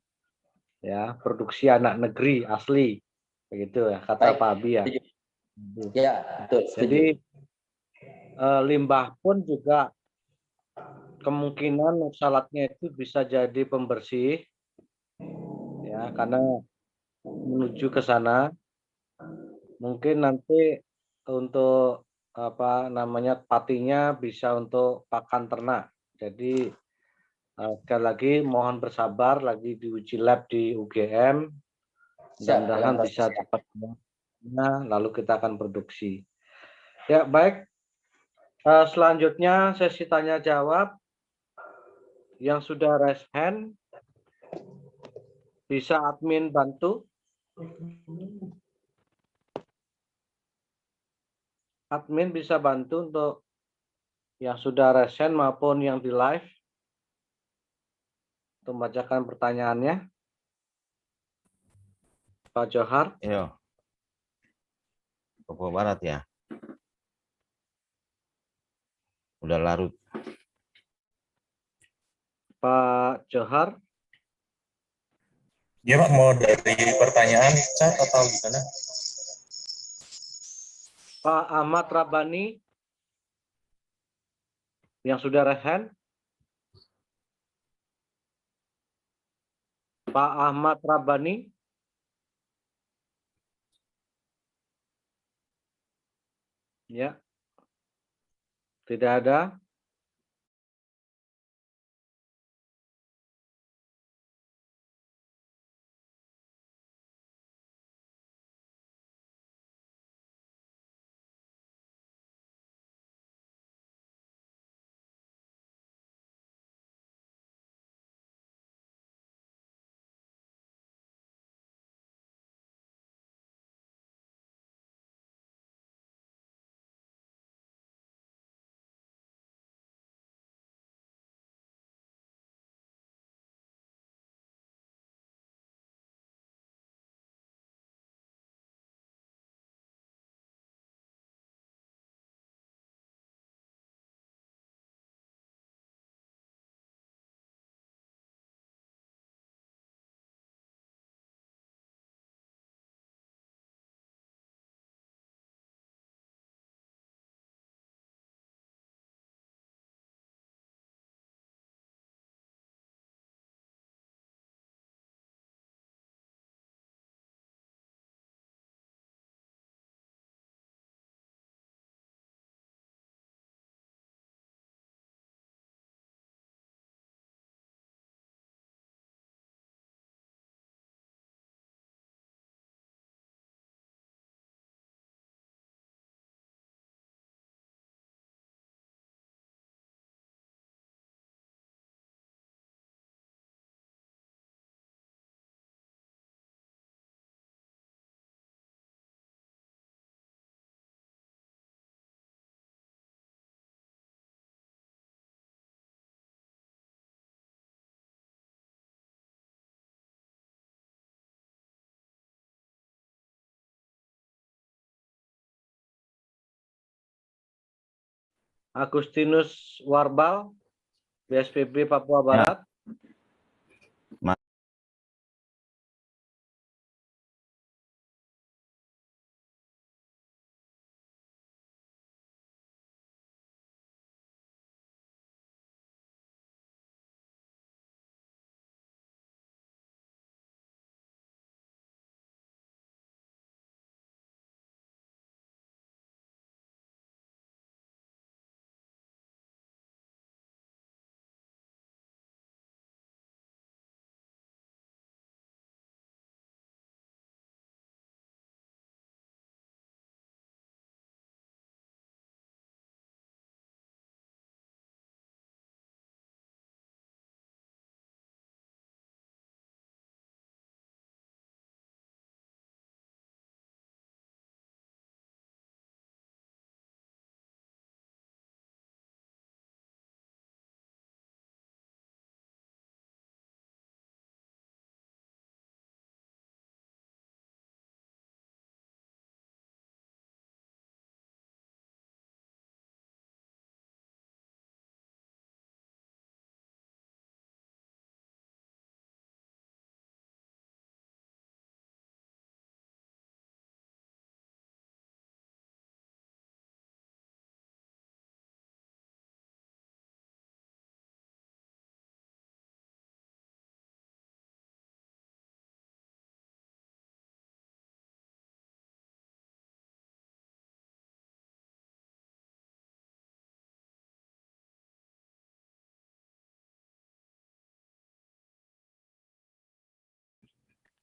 ya, produksi anak negeri asli, begitu ya kata Pak Abi ya.
Ya, betul.
Jadi limbah pun juga kemungkinan salatnya itu bisa jadi pembersih, ya, karena menuju ke sana. Mungkin nanti untuk apa namanya patinya bisa untuk pakan ternak. Jadi sekali lagi mohon bersabar, lagi diuji lab di UGM, mudah-mudahan bisa cepat, lalu kita akan produksi. Ya baik, selanjutnya sesi tanya jawab. Yang sudah raise hand bisa admin bantu. Admin bisa bantu untuk yang sudah raise hand maupun yang di live untuk membacakan pertanyaannya. Pak Johar.
Iya. Papua Barat ya. Udah larut.
Pak Johar.
Ya Pak, mau dari pertanyaan chat atau gimana?
Pak Ahmad Rabbani yang sudah raise hand. Pak Ahmad Rabbani. Ya. Tidak ada. Agustinus Warbal, BSPB Papua Barat.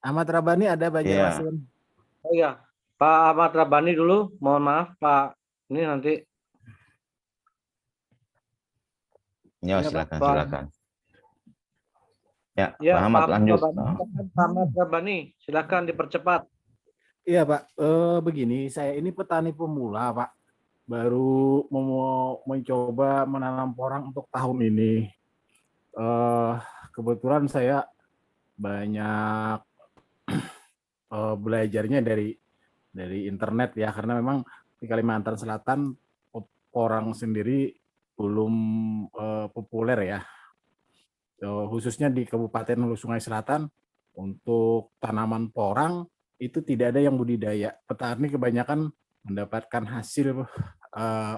Ahmad Rabani ada Banjarmasin.
Oh iya, Pak Ahmad Rabani dulu. Mohon maaf Pak, ini nanti.
Ya,
Iya,
silakan,
Pak.
silakan. Ya,
Ya,
Pak Ahmad, lanjut.
Pak Ahmad Rabani, silakan dipercepat.
Iya Pak, begini, saya ini petani pemula Pak, baru mau mencoba menanam porang untuk tahun ini. Kebetulan saya banyak belajarnya dari internet ya, karena memang di Kalimantan Selatan porang sendiri belum populer ya, khususnya di Kabupaten Hulu Sungai Selatan. Untuk tanaman porang itu tidak ada yang budidaya. Petani kebanyakan mendapatkan hasil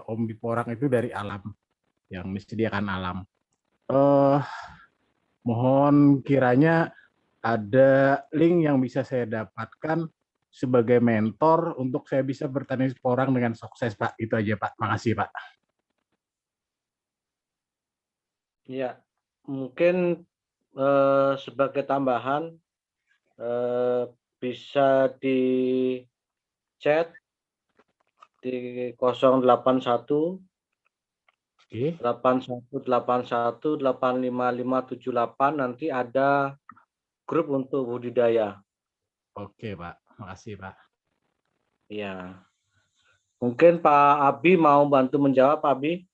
umbi porang itu dari alam, yang disediakan alam. Mohon kiranya ada link yang bisa saya dapatkan sebagai mentor untuk saya bisa bertani porang dengan sukses, Pak. Itu aja, Pak. Makasih, Pak.
Ya, mungkin sebagai tambahan bisa di chat di 081 8181 85578, nanti ada grup untuk budidaya.
Oke, Pak. Makasih, Pak.
Iya. Mungkin Pak Abi mau bantu menjawab, Pak Abi?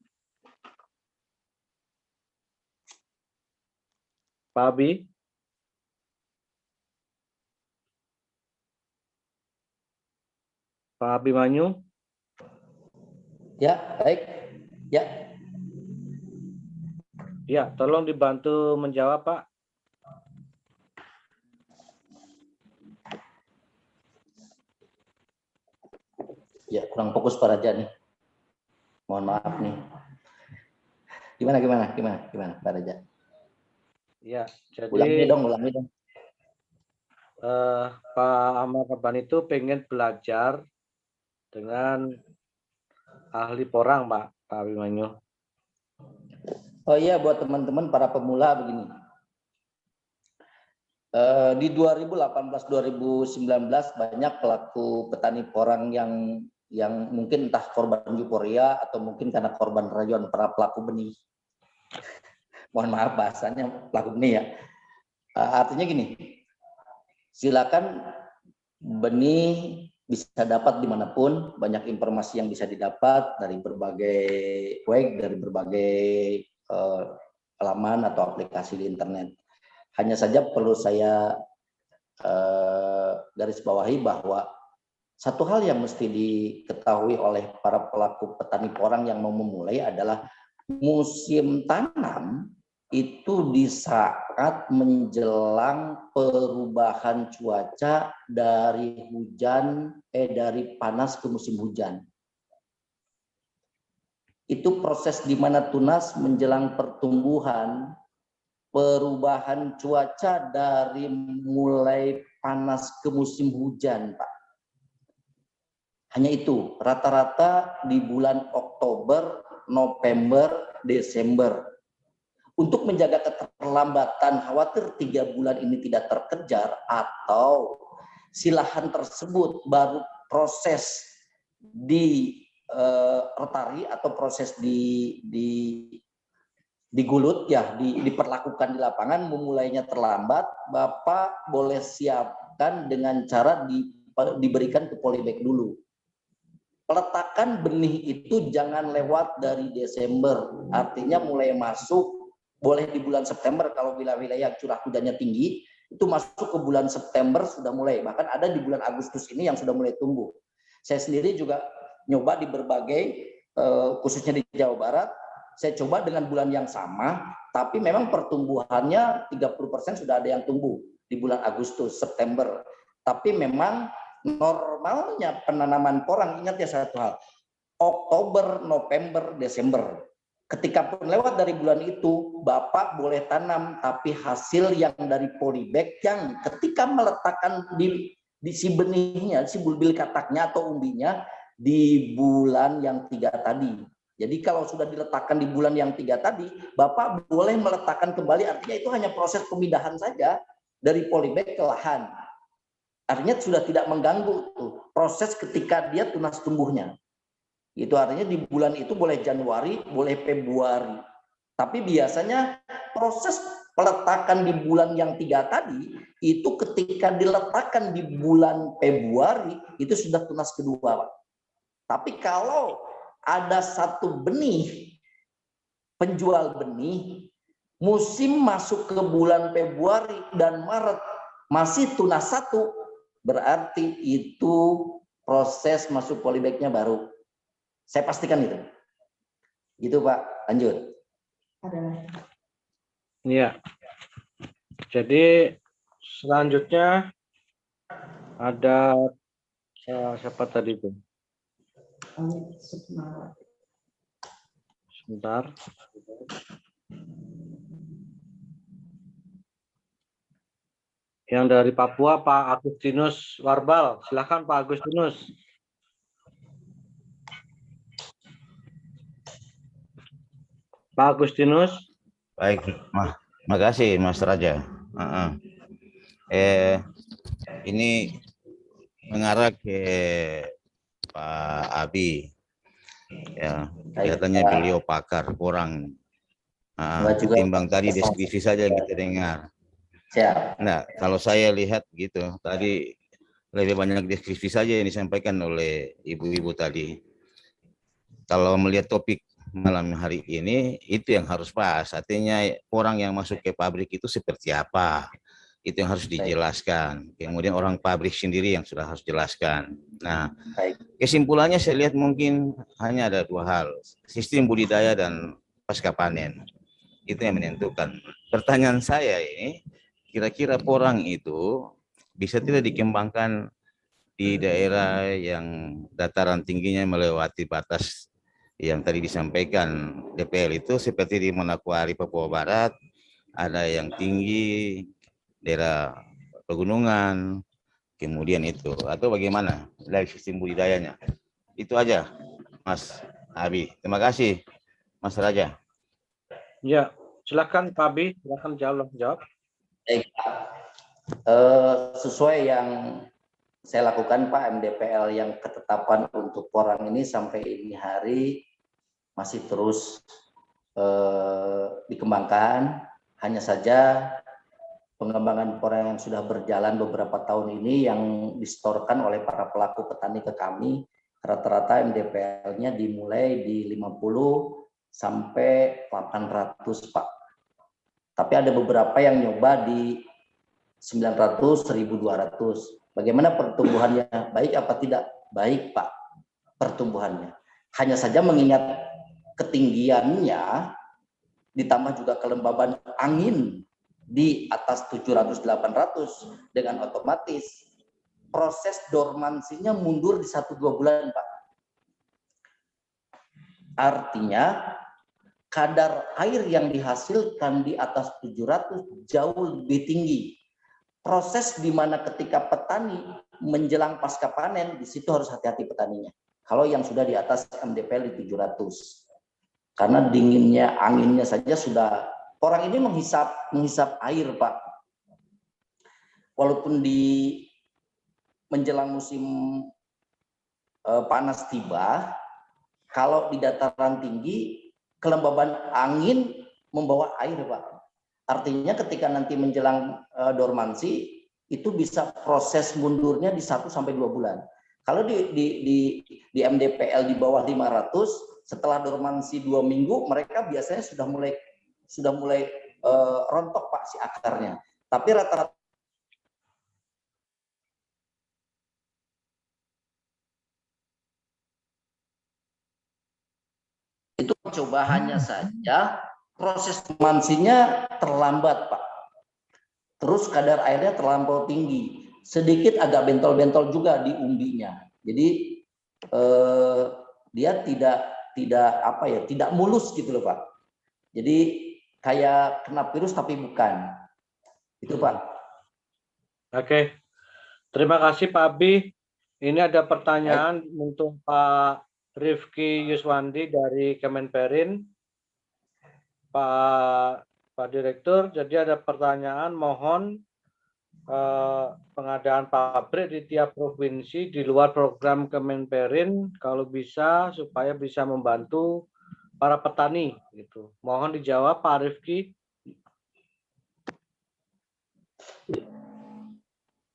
Pak Abi? Pak Abi Manyu?
Ya, baik. Ya.
Ya, tolong dibantu menjawab, Pak.
Ya, kurang fokus Pak Raja nih. Mohon maaf nih. Gimana Pak Raja?
Ya, jadi
ulangi dong.
Pak Ahmad Rabani itu pengen belajar dengan ahli porang, Pak Abimanyu.
Oh iya, buat teman-teman para pemula begini. Di 2018-2019 banyak pelaku petani porang yang mungkin entah korban euforia atau mungkin karena korban rayuan para pelaku benih. Mohon maaf bahasanya pelaku benih ya. Artinya gini, silakan benih bisa dapat dimanapun, banyak informasi yang bisa didapat dari berbagai web, dari berbagai laman atau aplikasi di internet. Hanya saja perlu saya garis bawahi bahwa Satu hal yang mesti diketahui oleh para pelaku petani porang yang mau memulai adalah musim tanam itu di saat menjelang perubahan cuaca dari dari panas ke musim hujan. Itu proses di mana tunas menjelang pertumbuhan, perubahan cuaca dari mulai panas ke musim hujan, Pak. Hanya itu, rata-rata di bulan Oktober, November, Desember. Untuk menjaga keterlambatan, khawatir 3 bulan ini tidak terkejar atau si lahan tersebut baru proses di rotari atau proses digulut ya, diperlakukan di lapangan, memulainya terlambat, Bapak boleh siapkan dengan cara diberikan ke polybag dulu. Peletakan benih itu jangan lewat dari Desember, artinya mulai masuk boleh di bulan September kalau wilayah curah hujannya tinggi, itu masuk ke bulan September sudah mulai, bahkan ada di bulan Agustus ini yang sudah mulai tumbuh. Saya sendiri juga nyoba di berbagai, khususnya di Jawa Barat, saya coba dengan bulan yang sama, tapi memang pertumbuhannya 30% sudah ada yang tumbuh di bulan Agustus, September. Tapi memang normalnya penanaman porang, ingat ya satu hal, Oktober, November, Desember. Ketika pun lewat dari bulan itu, Bapak boleh tanam, tapi hasil yang dari polybag yang ketika meletakkan di si benihnya, si bulbil kataknya atau umbinya di bulan yang 3 tadi. Jadi kalau sudah diletakkan di bulan yang 3 tadi, Bapak boleh meletakkan kembali, artinya itu hanya proses pemindahan saja dari polybag ke lahan. Artinya sudah tidak mengganggu tuh proses ketika dia tunas tumbuhnya. Itu artinya di bulan itu boleh Januari, boleh Februari. Tapi biasanya proses peletakan di bulan yang 3 tadi, itu ketika diletakkan di bulan Februari, itu sudah tunas kedua, Pak. Tapi kalau ada satu benih, penjual benih, musim masuk ke bulan Februari dan Maret, masih tunas 1, berarti itu proses masuk polybagnya baru. Saya pastikan itu. Gitu Pak, lanjut.
Iya. Jadi selanjutnya ada siapa tadi itu? Sebentar. Yang dari Papua, Pak Agustinus Warbal. Silakan Pak Agustinus. Pak Agustinus.
Baik, makasih Mas Raja. Ini mengarah ke Pak Abi. Ya, kelihatannya beliau pakar porang. Ketimbang tadi deskripsi saja yang kita dengar. Nah, kalau saya lihat gitu, tadi lebih banyak deskripsi saja yang disampaikan oleh ibu-ibu tadi. Kalau melihat topik malam hari ini, itu yang harus pas. Artinya orang yang masuk ke pabrik itu seperti apa, itu yang harus dijelaskan. Kemudian orang pabrik sendiri yang sudah harus jelaskan. Nah, kesimpulannya saya lihat mungkin hanya ada 2 hal, sistem budidaya dan pasca panen. Itu yang menentukan. Pertanyaan saya ini, kira-kira porang itu bisa tidak dikembangkan di daerah yang dataran tingginya melewati batas yang tadi disampaikan DPL itu, seperti di Manokwari, Papua Barat, ada yang tinggi, daerah pegunungan, kemudian itu, atau bagaimana dari sistem budidayanya. Itu aja, Mas Abi. Terima kasih, Mas Raja.
Ya, silakan Pak Abi, silakan jawab.
Sesuai yang saya lakukan Pak, MDPL yang ketetapan untuk porang ini sampai ini hari masih terus dikembangkan. Hanya saja pengembangan porang yang sudah berjalan beberapa tahun ini yang distorkan oleh para pelaku petani ke kami, rata-rata MDPL-nya dimulai di 50 sampai 800 Pak. Tapi ada beberapa yang nyoba di 900, 1200. Bagaimana pertumbuhannya? Baik apa tidak? Baik, Pak, pertumbuhannya. Hanya saja mengingat ketinggiannya, ditambah juga kelembaban angin di atas 700-800, dengan otomatis proses dormansinya mundur di 1-2 bulan, Pak. Artinya kadar air yang dihasilkan di atas 700 jauh lebih tinggi. Proses di mana ketika petani menjelang pasca panen, di situ harus hati-hati petaninya. Kalau yang sudah di atas MDPL di 700. Karena dinginnya, anginnya saja sudah, orang ini menghisap air, Pak. Walaupun di menjelang musim panas tiba, kalau di dataran tinggi, kelembaban angin membawa air, Pak. Artinya ketika nanti menjelang dormansi, itu bisa proses mundurnya di 1-2 bulan. Kalau di MDPL di bawah 500, setelah dormansi 2 minggu, mereka biasanya sudah mulai rontok, Pak, si akarnya. Tapi rata-rata itu cobaannya saja proses dormansinya terlambat, Pak. Terus kadar airnya terlampau tinggi, sedikit agak bentol-bentol juga di umbinya. Jadi dia tidak mulus gitu loh, Pak. Jadi kayak kena virus tapi bukan. Itu, Pak.
Oke. Terima kasih Pak Abi. Ini ada pertanyaan untuk Pak Rifki Yuswandi dari Kemenperin. Pak Direktur, jadi ada pertanyaan, mohon pengadaan pabrik di tiap provinsi di luar program Kemenperin kalau bisa, supaya bisa membantu para petani gitu. Mohon dijawab Pak Rifki.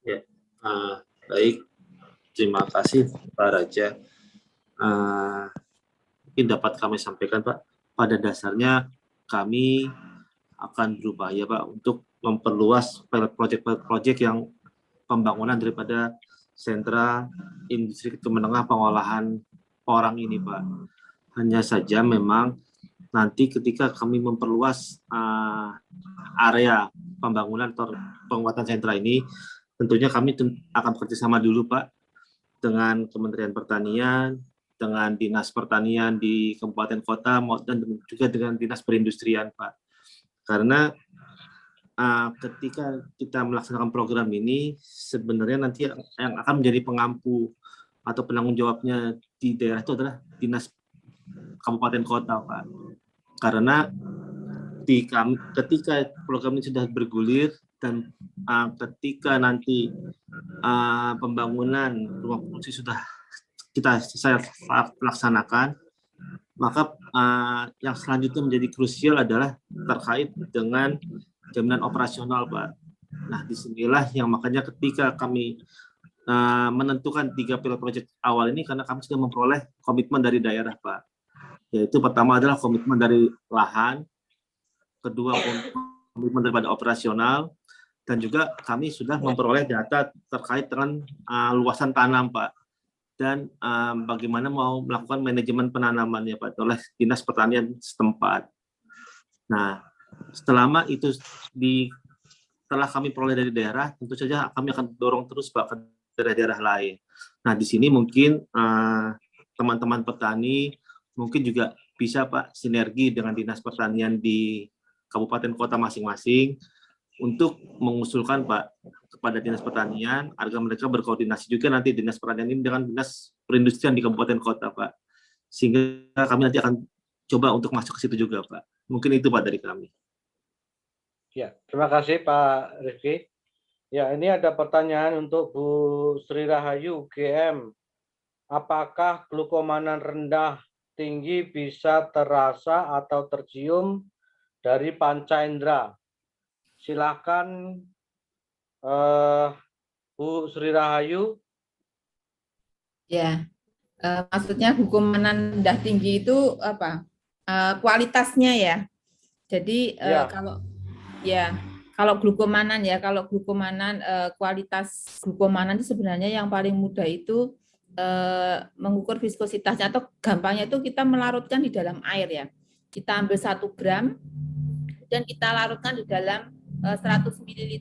Ya, baik. Terima kasih Pak Raja. Mungkin dapat kami sampaikan, Pak. Pada dasarnya kami akan berupaya, Pak, untuk memperluas proyek yang pembangunan daripada sentra industri kecil menengah pengolahan porang ini, Pak. Hanya saja memang nanti ketika kami memperluas area pembangunan atau penguatan sentra ini, tentunya kami akan bekerjasama dulu, Pak, dengan Kementerian Pertanian, dengan Dinas Pertanian di Kabupaten Kota, dan juga dengan Dinas Perindustrian, Pak. Karena ketika kita melaksanakan program ini, sebenarnya nanti yang akan menjadi pengampu atau penanggung jawabnya di daerah itu adalah Dinas Kabupaten Kota, Pak. Karena ketika program ini sudah bergulir dan ketika nanti pembangunan rumah produksi sudah kita selesai laksanakan, maka yang selanjutnya menjadi krusial adalah terkait dengan jaminan operasional, Pak. Nah, disinilah yang makanya ketika kami menentukan 3 pilot project awal ini, karena kami sudah memperoleh komitmen dari daerah, Pak. Yaitu pertama adalah komitmen dari lahan, kedua komitmen daripada operasional, dan juga kami sudah memperoleh data terkait dengan luasan tanam, Pak. Dan bagaimana mau melakukan manajemen penanamannya, Pak, oleh Dinas Pertanian setempat. Nah, selama itu setelah kami peroleh dari daerah, tentu saja kami akan dorong terus, Pak, ke daerah-daerah lain. Nah, di sini mungkin teman-teman petani mungkin juga bisa, Pak, sinergi dengan Dinas Pertanian di kabupaten kota masing-masing untuk mengusulkan, Pak, kepada Dinas Pertanian agar mereka berkoordinasi juga nanti Dinas Pertanian ini dengan Dinas Perindustrian di kabupaten kota, Pak. Sehingga kami nanti akan coba untuk masuk ke situ juga, Pak. Mungkin itu, Pak, dari kami.
Ya, terima kasih Pak Rifki. Ya, ini ada pertanyaan untuk Bu Sri Rahayu, GM. Apakah glukomanan rendah tinggi bisa terasa atau tercium dari panca indera? Silakan Bu Sri Rahayu.
Ya, maksudnya glukomanan rendah tinggi itu apa? Kualitasnya ya. Jadi Kalau glukomanan ya, kalau glukomanan kualitas glukomanan itu sebenarnya yang paling mudah itu mengukur viskositasnya atau gampangnya itu kita melarutkan di dalam air ya. Kita ambil 1 gram dan kita larutkan di dalam 100 ml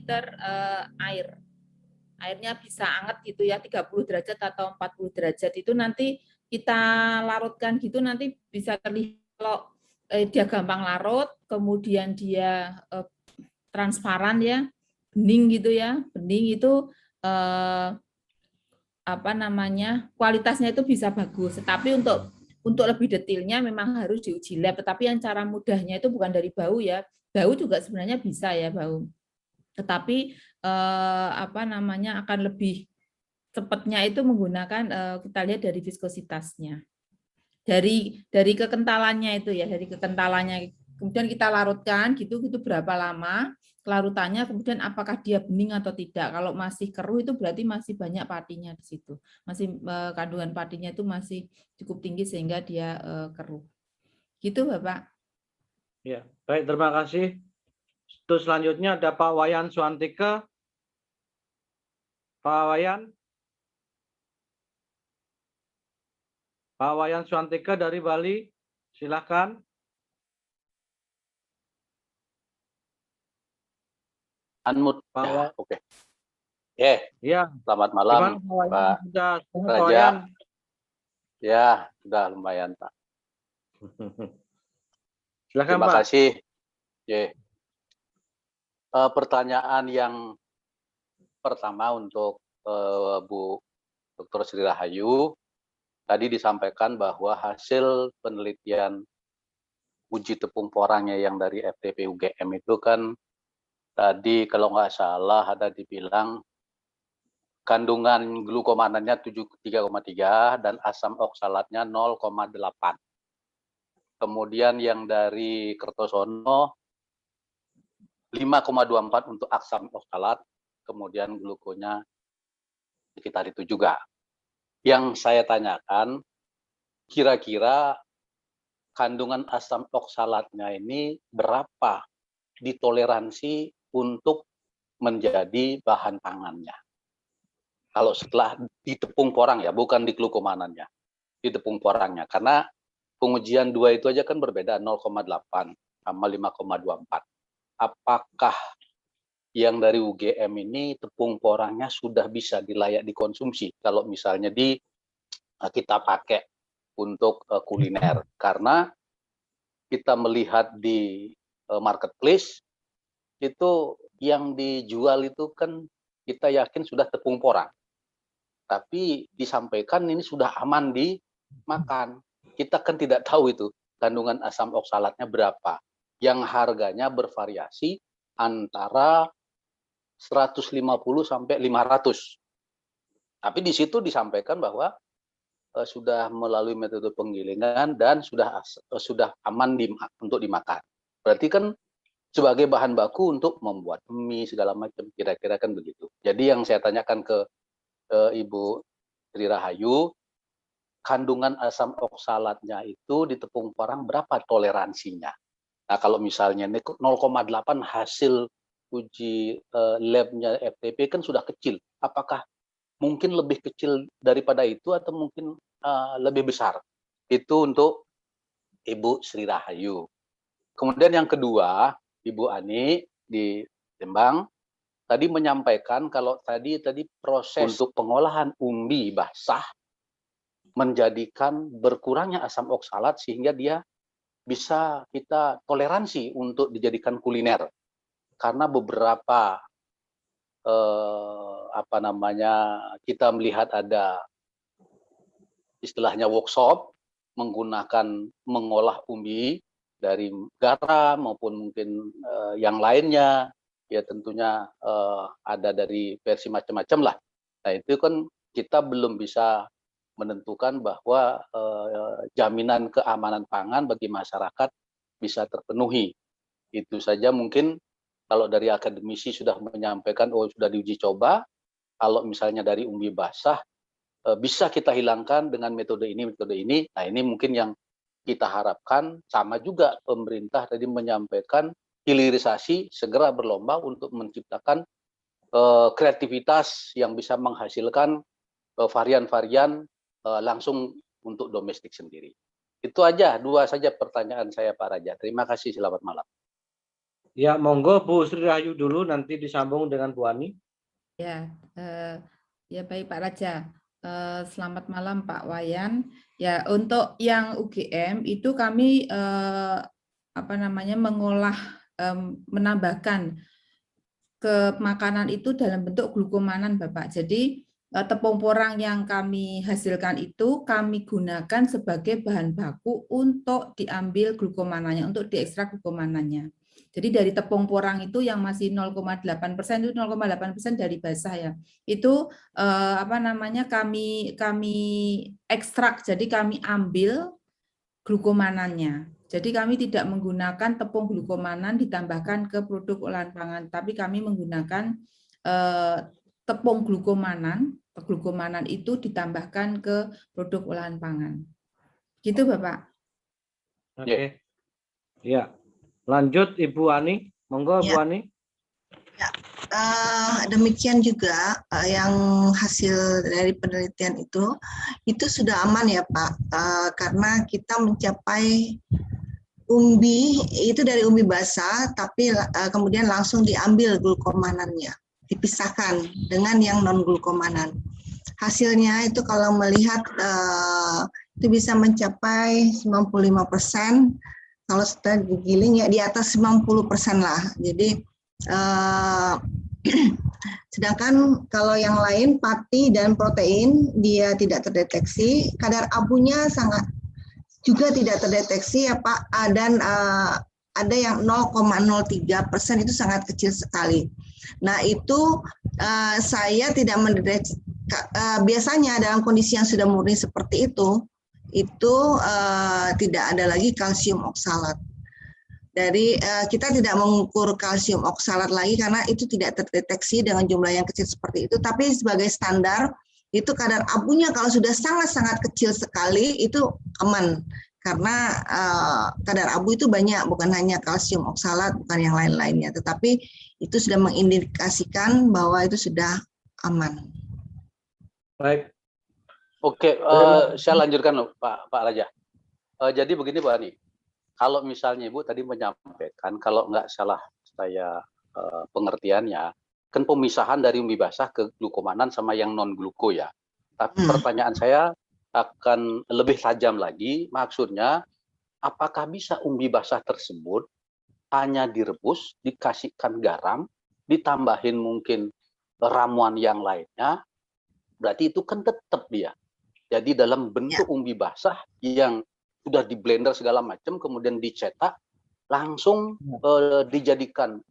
air. Airnya bisa anget gitu ya, 30 derajat atau 40 derajat itu nanti kita larutkan gitu nanti bisa terlihat kalau dia gampang larut, kemudian dia transparan ya, bening gitu ya, bening itu apa namanya kualitasnya itu bisa bagus. Tetapi untuk lebih detailnya memang harus diuji lab. Tetapi yang cara mudahnya itu bukan dari bau ya, bau juga sebenarnya bisa ya bau. Tetapi apa namanya akan lebih cepatnya itu menggunakan kita lihat dari viskositasnya, dari kekentalannya itu ya, dari kekentalannya. Kemudian kita larutkan gitu berapa lama larutannya, kemudian apakah dia bening atau tidak. Kalau masih keruh itu berarti masih banyak patinya di situ, masih kandungan patinya itu masih cukup tinggi sehingga dia keruh. Gitu Bapak.
Ya, baik, terima kasih. Terus selanjutnya ada Pak Wayan Suantika. Pak Wayan. Pak Wayan Suantika dari Bali, silakan.
Unmute.
Pak
Oke.
Ya.
Selamat malam, Pak Raja. Ya, sudah lumayan, Pak.
Silakan,
Terima
Pak.
kasih. Pertanyaan yang pertama untuk Bu Dr. Sri Rahayu. Tadi disampaikan bahwa hasil penelitian uji tepung porangnya yang dari FTP UGM itu kan tadi kalau nggak salah ada dibilang kandungan glukomanannya 3,3 dan asam oksalatnya 0,8. Kemudian yang dari Kertosono 5,24 untuk asam oksalat, kemudian glukonya sekitar itu juga. Yang saya tanyakan, kira-kira kandungan asam oksalatnya ini berapa ditoleransi untuk menjadi bahan pangannya? Kalau setelah di tepung porang ya, bukan di glukomanannya, di tepung porangnya. Karena pengujian 2 itu aja kan berbeda, 0,8 sama 5,24. Apakah yang dari UGM ini tepung porangnya sudah bisa dilayak dikonsumsi kalau misalnya kita pakai untuk kuliner? Karena kita melihat di marketplace itu yang dijual itu kan kita yakin sudah tepung porang, tapi disampaikan ini sudah aman dimakan. Kita kan tidak tahu itu kandungan asam oksalatnya berapa, yang harganya bervariasi antara 150 sampai 500. Tapi di situ disampaikan bahwa sudah melalui metode penggilingan dan sudah aman untuk dimakan. Berarti kan sebagai bahan baku untuk membuat mie segala macam, kira-kira kan begitu. Jadi yang saya tanyakan ke Ibu Sri Rahayu, kandungan asam oksalatnya itu di tepung porang berapa toleransinya? Nah, kalau misalnya 0,8 hasil uji labnya FTP kan sudah kecil. Apakah mungkin lebih kecil daripada itu atau mungkin lebih besar? Itu untuk Ibu Sri Rahayu. Kemudian yang kedua, Ibu Ani di Lembang tadi menyampaikan kalau tadi proses untuk pengolahan umbi basah menjadikan berkurangnya asam oksalat sehingga dia bisa kita toleransi untuk dijadikan kuliner. Karena beberapa kita melihat ada istilahnya workshop menggunakan mengolah umbi dari garam maupun mungkin yang lainnya, ya tentunya ada dari versi macam-macam lah. Nah itu kan kita belum bisa menentukan bahwa jaminan keamanan pangan bagi masyarakat bisa terpenuhi. Itu saja mungkin kalau dari akademisi sudah menyampaikan, sudah diuji coba, kalau misalnya dari umbi basah bisa kita hilangkan dengan metode ini. Nah ini mungkin yang kita harapkan. Sama juga pemerintah tadi menyampaikan hilirisasi segera berlomba untuk menciptakan kreativitas yang bisa menghasilkan varian-varian langsung untuk domestik sendiri. Itu aja, 2 saja pertanyaan saya Pak Raja. Terima kasih, selamat malam.
Ya, monggo Bu Sri Rahayu dulu, nanti disambung dengan Bu Ani.
Ya, ya baik Pak Raja. Selamat malam Pak Wayan. Ya, untuk yang UGM itu kami mengolah, menambahkan ke makanan itu dalam bentuk glukomanan Bapak. Jadi tepung porang yang kami hasilkan itu kami gunakan sebagai bahan baku untuk diambil glukomanannya, untuk diekstrak glukomanannya. Jadi dari tepung porang itu yang masih 0,8% itu 0,8% dari basah ya. Itu kami ekstrak, jadi kami ambil glukomanannya. Jadi kami tidak menggunakan tepung glukomanan ditambahkan ke produk olahan pangan, tapi kami menggunakan tepung glukomanan itu ditambahkan ke produk olahan pangan. Gitu Bapak.
Oke. Ya. Lanjut Ibu Ani, monggo Bu Ani.
Ya, demikian juga yang hasil dari penelitian itu sudah aman ya Pak, karena kita mencapai umbi itu dari umbi basah, tapi kemudian langsung diambil glukomanannya, dipisahkan dengan yang non glukomanan. Hasilnya itu kalau melihat itu bisa mencapai 95%. Kalau setelah digiling ya di atas 90% lah. Jadi sedangkan kalau yang lain pati dan protein dia tidak terdeteksi, kadar abunya sangat juga tidak terdeteksi ya Pak, dan ada yang 0,03% itu sangat kecil sekali. Nah itu saya tidak mendeteksi. Biasanya dalam kondisi yang sudah murni seperti itu tidak ada lagi kalsium oksalat. Dari kita tidak mengukur kalsium oksalat lagi karena itu tidak terdeteksi dengan jumlah yang kecil seperti itu. Tapi sebagai standar itu kadar abunya kalau sudah sangat-sangat kecil sekali itu aman, karena kadar abu itu banyak, bukan hanya kalsium oksalat, bukan yang lain-lainnya, tetapi itu sudah mengindikasikan bahwa itu sudah aman.
Baik.
Oke, saya lanjutkan Pak Raja. Jadi begini Bu Ani, kalau misalnya Ibu tadi menyampaikan, kalau nggak salah saya pengertiannya, kan pemisahan dari umbi basah ke glukomanan sama yang non gluko ya. Tapi pertanyaan saya akan lebih tajam lagi, maksudnya apakah bisa umbi basah tersebut hanya direbus, dikasihkan garam, ditambahin mungkin ramuan yang lainnya, berarti itu kan tetap dia. Jadi dalam bentuk umbi basah yang sudah di blender segala macam, kemudian dicetak, langsung dijadikan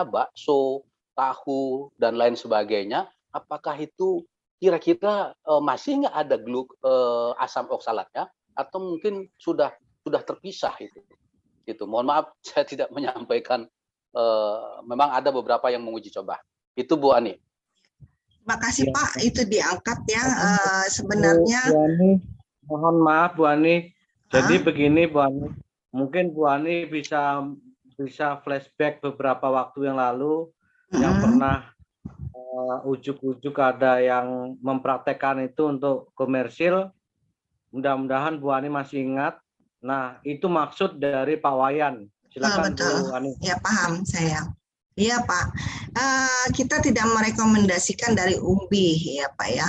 bakso, tahu dan lain sebagainya. Apakah itu kira-kira masih nggak ada asam oksalatnya, atau mungkin sudah terpisah itu? Itu. Mohon maaf saya tidak menyampaikan. Memang ada beberapa yang menguji coba. Itu Bu Ani.
Terima kasih Pak, itu diangkat ya. Sebenarnya
Bu Ani, mohon maaf Bu Ani. Jadi begini Bu Ani, mungkin Bu Ani bisa flashback beberapa waktu yang lalu yang pernah ujuk-ujuk ada yang mempraktekkan itu untuk komersil. Mudah-mudahan Bu Ani masih ingat. Nah, itu maksud dari Pak Wayan. Silakan
betul.
Bu Ani.
Ya paham saya. Iya Pak, kita tidak merekomendasikan dari umbi ya Pak ya.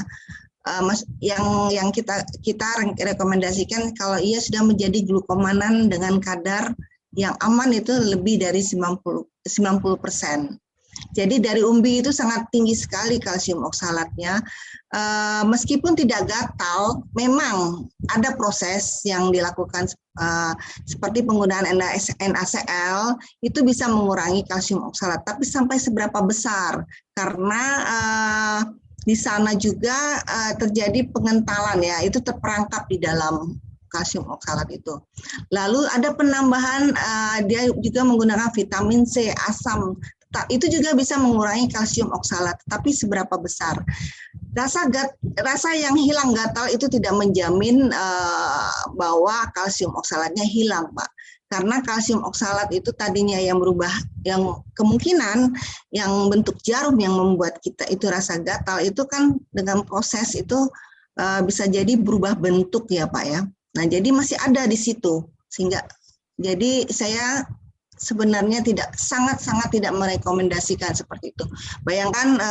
Yang kita rekomendasikan kalau ia sudah menjadi glukomanan dengan kadar yang aman itu lebih dari 90%. Jadi dari umbi itu sangat tinggi sekali kalsium oksalatnya. Meskipun tidak gatal, memang ada proses yang dilakukan seperti penggunaan NaCl itu bisa mengurangi kalsium oksalat. Tapi sampai seberapa besar? Karena di sana juga terjadi pengentalan ya, itu terperangkap di dalam kalsium oksalat itu. Lalu ada penambahan, dia juga menggunakan vitamin C, asam. Itu juga bisa mengurangi kalsium oksalat, tapi seberapa besar? Rasa yang hilang gatal itu tidak menjamin bahwa kalsium oksalatnya hilang, Pak. Karena kalsium oksalat itu tadinya yang berubah, yang kemungkinan yang bentuk jarum yang membuat kita itu rasa gatal itu kan dengan proses itu bisa jadi berubah bentuk ya Pak ya. Nah jadi masih ada di situ, sehingga jadi saya sebenarnya sangat tidak merekomendasikan seperti itu. Bayangkan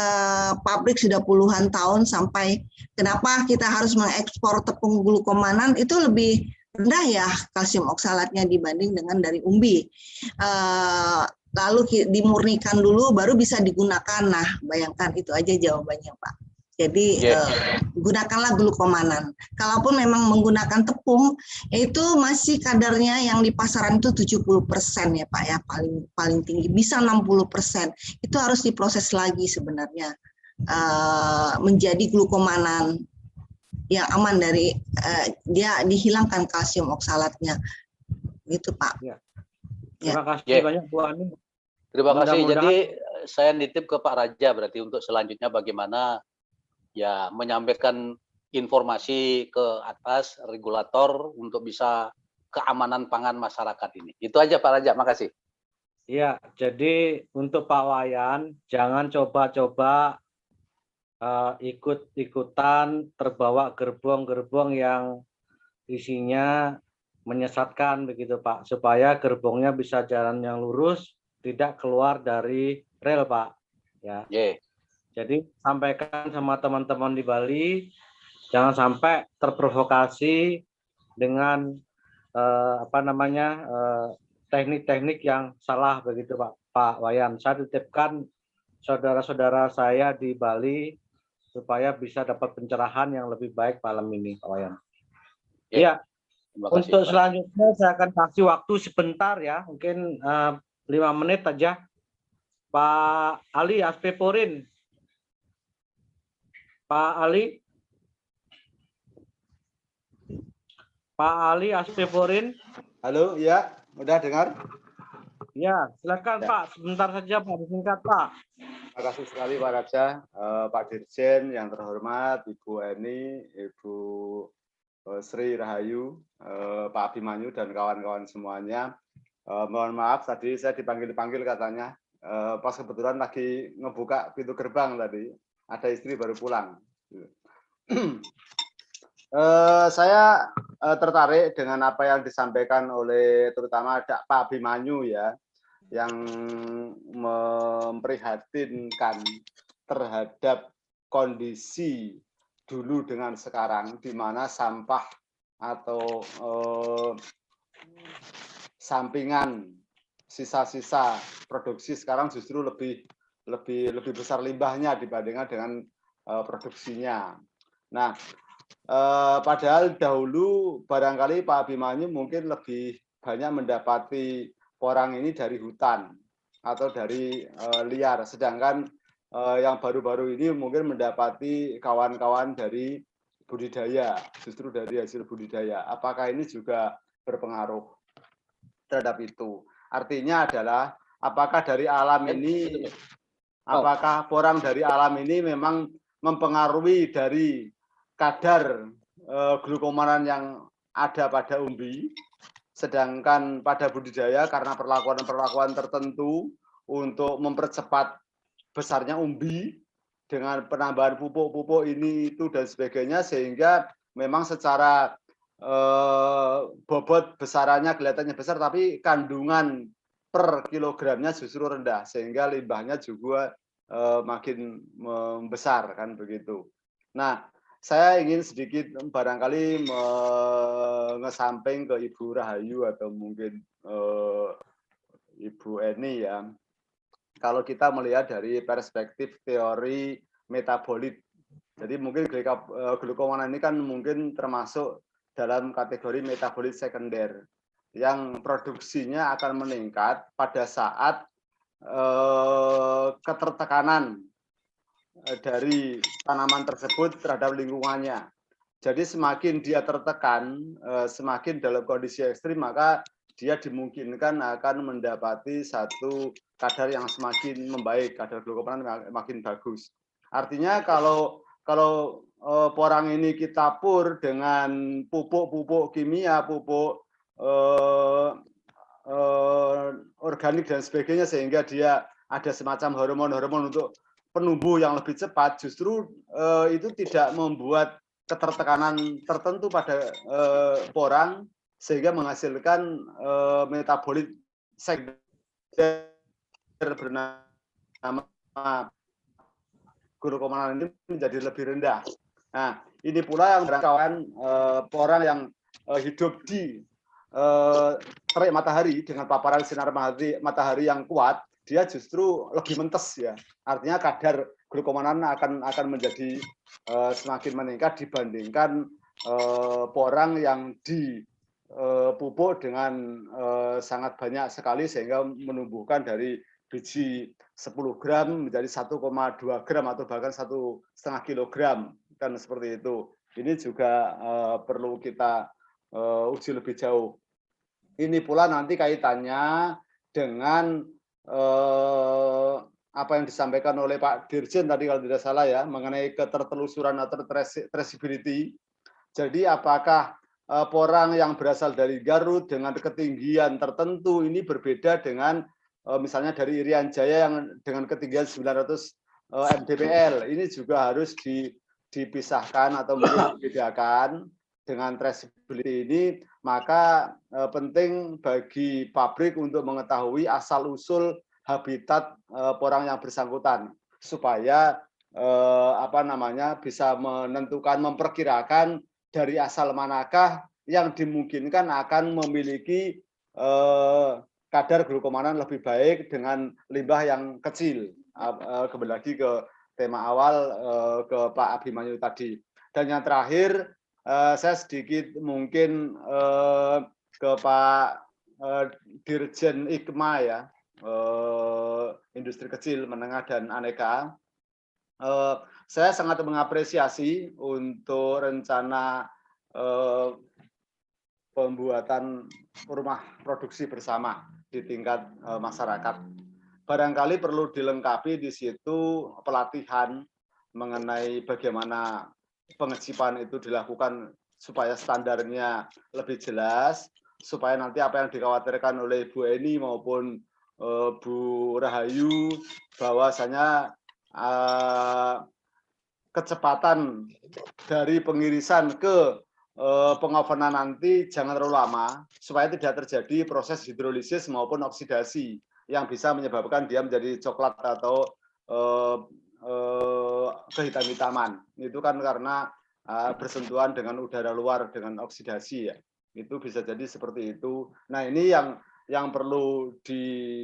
pabrik sudah puluhan tahun sampai kenapa kita harus mengekspor tepung glukomanan itu lebih rendah ya kalsium oksalatnya dibanding dengan dari umbi. Lalu dimurnikan dulu baru bisa digunakan. Nah, bayangkan itu aja jawabannya, Pak. Jadi gunakanlah glukomanan. Kalaupun memang menggunakan tepung, itu masih kadarnya yang di pasaran itu 70% ya Pak ya, paling tinggi bisa 60%. Itu harus diproses lagi sebenarnya menjadi glukomanan yang aman dari dia dihilangkan kalsium oksalatnya, gitu Pak.
Ya. Terima kasih banyak Bu Ani.
Terima kasih. Jadi saya nitip ke Pak Raja berarti untuk selanjutnya bagaimana ya menyampaikan informasi ke atas regulator untuk bisa keamanan pangan masyarakat ini. Itu aja Pak Raja. Makasih.
Iya. Jadi untuk Pak Wayan jangan coba-coba ikut-ikutan terbawa gerbong-gerbong yang isinya menyesatkan begitu Pak, supaya gerbongnya bisa jalan yang lurus, tidak keluar dari rel Pak ya. Jadi sampaikan sama teman-teman di Bali jangan sampai terprovokasi dengan teknik-teknik yang salah begitu Pak Wayan. Saya titipkan saudara-saudara saya di Bali supaya bisa dapat pencerahan yang lebih baik malam ini, Pak Wayan. Iya. Untuk selanjutnya saya akan kasih waktu sebentar ya, mungkin 5 menit aja. Pak Ali Aspeporin. Pak Ali. Pak Ali Aspeporin.
Halo, ya, udah dengar?
Ya, silakan ya. Pak, sebentar saja Pak, singkat Pak.
Terima kasih sekali Pak Raja, Pak Dirjen yang terhormat, Ibu Eni, Ibu Sri Rahayu, Pak Abimanyu dan kawan-kawan semuanya. Mohon maaf tadi saya dipanggil katanya, pas kebetulan lagi ngebuka pintu gerbang tadi, ada istri baru pulang. Saya tertarik dengan apa yang disampaikan oleh terutama Pak Abimanyu ya, yang memprihatinkan terhadap kondisi dulu dengan sekarang, di mana sampah atau sampingan sisa-sisa produksi sekarang justru lebih besar limbahnya dibandingkan dengan produksinya. Nah, padahal dahulu barangkali Pak Abimanyu mungkin lebih banyak mendapati porang ini dari hutan atau dari liar, sedangkan yang baru-baru ini mungkin mendapati kawan-kawan dari budidaya, justru dari hasil budidaya. Apakah ini juga berpengaruh terhadap itu? Artinya adalah apakah dari alam ini, apakah porang dari alam ini memang mempengaruhi dari kadar glukomanan yang ada pada umbi, sedangkan pada budidaya karena perlakuan-perlakuan tertentu untuk mempercepat besarnya umbi dengan penambahan pupuk-pupuk ini itu dan sebagainya, sehingga memang secara bobot besarannya kelihatannya besar tapi kandungan per kilogramnya justru rendah, sehingga limbahnya juga makin membesar kan begitu. Nah, saya ingin sedikit barangkali mengesamping ke Ibu Rahayu atau mungkin Ibu Eni ya. Kalau kita melihat dari perspektif teori metabolit, jadi mungkin glukomanan ini kan mungkin termasuk dalam kategori metabolit sekunder yang produksinya akan meningkat pada saat ketertekanan dari tanaman tersebut terhadap lingkungannya. Jadi semakin dia tertekan, semakin dalam kondisi ekstrim, maka dia dimungkinkan akan mendapati satu kadar yang semakin membaik, kadar glukomanan makin bagus. Artinya kalau porang ini kita pur dengan pupuk-pupuk kimia, pupuk organik dan sebagainya, sehingga dia ada semacam hormon-hormon untuk penumbuh yang lebih cepat, justru itu tidak membuat ketertekanan tertentu pada porang sehingga menghasilkan metabolit sekunder bernama glukomanan ini menjadi lebih rendah. Nah, ini pula yang kawan porang yang hidup di terik matahari dengan paparan sinar matahari yang kuat, dia justru lebih mentes ya. Artinya kadar glukomanan akan menjadi semakin meningkat dibandingkan porang yang dipupuk dengan sangat banyak sekali sehingga menumbuhkan dari biji 10 gram menjadi 1,2 gram atau bahkan 1,5 kilogram, kan seperti itu. Ini juga perlu kita uji lebih jauh. Ini pula nanti kaitannya dengan apa yang disampaikan oleh Pak Dirjen tadi kalau tidak salah ya, mengenai ketertelusuran atau traceability. Jadi apakah porang yang berasal dari Garut dengan ketinggian tertentu ini berbeda dengan misalnya dari Irian Jaya yang dengan ketinggian 900 mdpl. Ini juga harus dipisahkan atau mungkin dibedakan dengan traceability ini. Maka penting bagi pabrik untuk mengetahui asal-usul habitat porang yang bersangkutan supaya bisa menentukan, memperkirakan dari asal manakah yang dimungkinkan akan memiliki kadar glukomanan lebih baik dengan limbah yang kecil. Kembali lagi ke tema awal ke Pak Abimanyu tadi. Dan yang terakhir saya sedikit mungkin ke Pak Dirjen IKMA ya, industri kecil, menengah dan aneka. Saya sangat mengapresiasi untuk rencana pembuatan rumah produksi bersama di tingkat masyarakat. Barangkali perlu dilengkapi di situ pelatihan mengenai bagaimana pengecipan itu dilakukan supaya standarnya lebih jelas, supaya nanti apa yang dikhawatirkan oleh Bu Eni maupun Bu Rahayu bahwasanya kecepatan dari pengirisan ke pengovenan nanti jangan terlalu lama supaya tidak terjadi proses hidrolisis maupun oksidasi yang bisa menyebabkan dia menjadi coklat atau kehitam-hitaman. Itu kan karena bersentuhan dengan udara luar dengan oksidasi ya. Itu bisa jadi seperti itu. Nah, ini yang perlu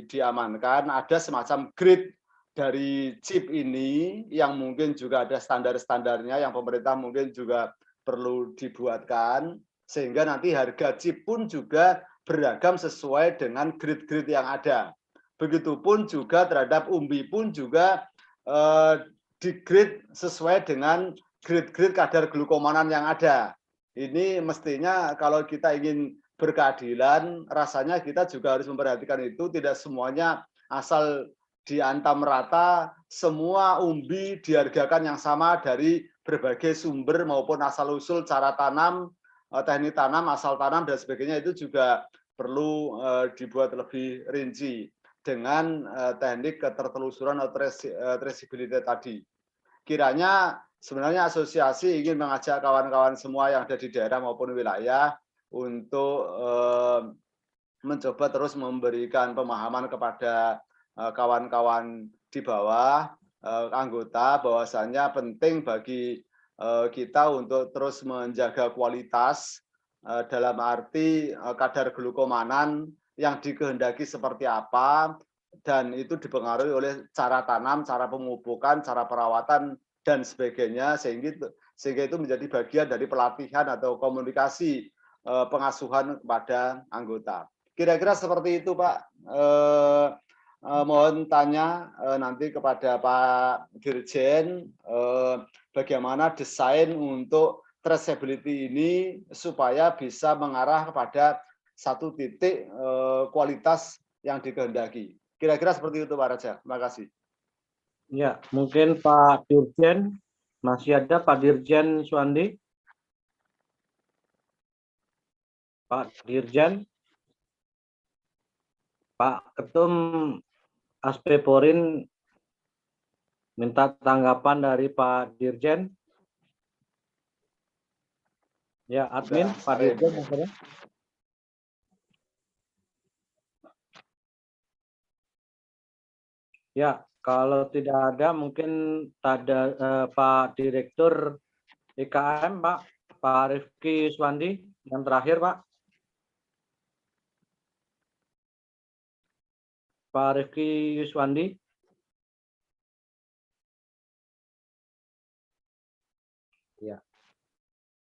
diamankan, ada semacam grade dari chip ini yang mungkin juga ada standar-standarnya yang pemerintah mungkin juga perlu dibuatkan sehingga nanti harga chip pun juga beragam sesuai dengan grade-grade yang ada. Begitupun juga terhadap umbi pun juga di-grade sesuai dengan grade-grade kadar glukomanan yang ada. Ini mestinya kalau kita ingin berkeadilan, rasanya kita juga harus memperhatikan itu, tidak semuanya asal diantam rata, semua umbi dihargakan yang sama dari berbagai sumber maupun asal-usul cara tanam, teknik tanam, asal tanam, dan sebagainya itu juga perlu dibuat lebih rinci dengan teknik ketertelusuran atau traceability tadi. Kiranya sebenarnya asosiasi ingin mengajak kawan-kawan semua yang ada di daerah maupun wilayah untuk mencoba terus memberikan pemahaman kepada kawan-kawan di bawah, anggota, bahwasannya penting bagi kita untuk terus menjaga kualitas dalam arti kadar glukomanan yang dikehendaki seperti apa, dan itu dipengaruhi oleh cara tanam, cara pemupukan, cara perawatan, dan sebagainya, sehingga itu menjadi bagian dari pelatihan atau komunikasi pengasuhan kepada anggota. Kira-kira seperti itu, Pak. Mohon tanya nanti kepada Pak Dirjen bagaimana desain untuk traceability ini supaya bisa mengarah kepada satu titik kualitas yang dikehendaki. Kira-kira seperti itu, Pak Raja. Terima kasih.
Ya, mungkin Pak Dirjen, masih ada Pak Dirjen Suandi? Pak Dirjen? Pak Ketum Aspeporin minta tanggapan dari Pak Dirjen. Ya, admin Pak Dirjen. Ya, kalau tidak ada mungkin ada Pak Direktur IKM, Pak Rifki Yuswandi yang terakhir, Pak. Pak Rifki Yuswandi. Ya,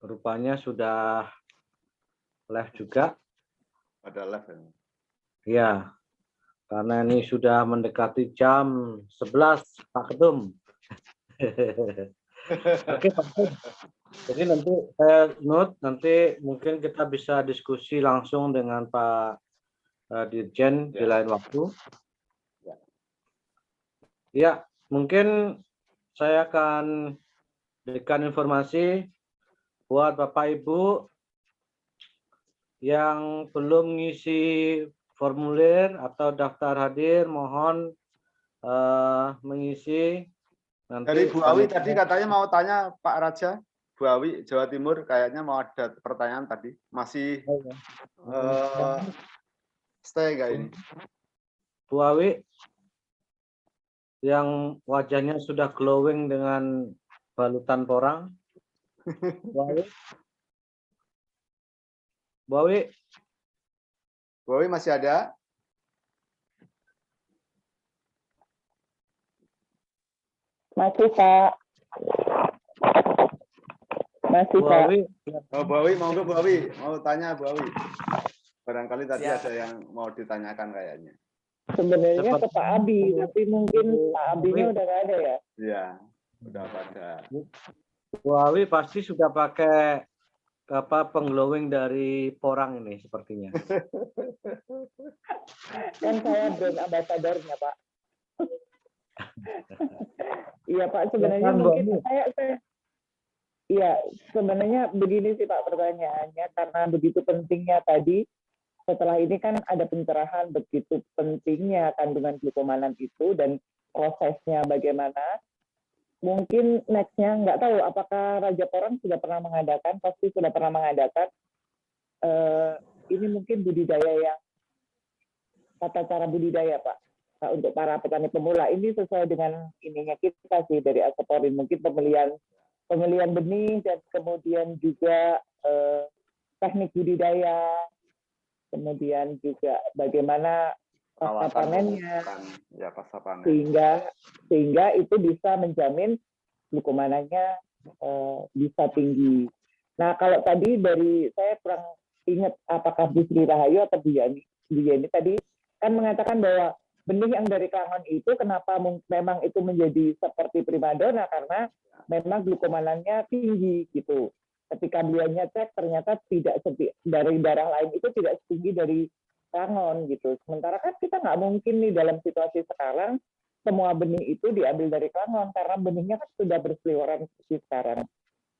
rupanya sudah live juga.
Ada live ya?
Ya, karena ini sudah mendekati jam 11, Pak Ketum. Oke, Pak Ketum. Jadi nanti saya note, nanti mungkin kita bisa diskusi langsung dengan Pak Dirjen di lain waktu. Ya, mungkin saya akan berikan informasi buat Bapak Ibu yang belum ngisi formulir atau daftar hadir, mohon mengisi. Nanti
dari Bu Awi tadi katanya mau tanya Pak Raja, Bu Awi Jawa Timur kayaknya mau ada pertanyaan tadi, masih stay nggak ini?
Bu Awi yang wajahnya sudah glowing dengan balutan porang. Bu Awi. Bu Awi.
Bu Awi masih ada?
Masih, Pak. Masih,
Bu
Pak.
Awi.
Oh, Bu Awi, monggo Bu Awi, mau tanya Bu Awi. Barangkali tadi ada yang mau ditanyakan kayaknya.
Sebenarnya ke Pak Abi, tapi mungkin Pak Abinya udah nggak ada ya?
Iya, udah pada.
Bu Awi pasti sudah pakai pengglowing dari porang ini sepertinya.
Kan saya brand ambassador-nya, Pak. Iya, Pak, sebenarnya mungkin iya, sebenarnya begini sih Pak pertanyaannya, karena begitu pentingnya tadi. Setelah ini kan ada pencerahan begitu pentingnya kandungan glukomanan itu dan prosesnya bagaimana. Mungkin next-nya nggak tahu apakah Raja Porang sudah pernah mengadakan, pasti sudah pernah mengadakan. Ini mungkin budidaya yang tata cara budidaya Pak. Nah, untuk para petani pemula ini sesuai dengan ininya kita sih dari Aspeporin, mungkin pemilihan benih dan kemudian juga teknik budidaya. Kemudian juga bagaimana pasca panennya,
ya, pasca panen.
sehingga itu bisa menjamin glukomananya bisa tinggi. Nah kalau tadi dari saya kurang ingat apakah Bu Sri Rahayu atau Bu Yani tadi kan mengatakan bahwa benih yang dari Klangon itu kenapa memang itu menjadi seperti primadona karena memang glukomanannya tinggi gitu. Ketika beliaunya cek ternyata tidak dari darah lain itu tidak setinggi dari Klangon gitu. Sementara kan kita nggak mungkin nih dalam situasi sekarang semua benih itu diambil dari Klangon karena benihnya kan sudah berseliweran seperti sekarang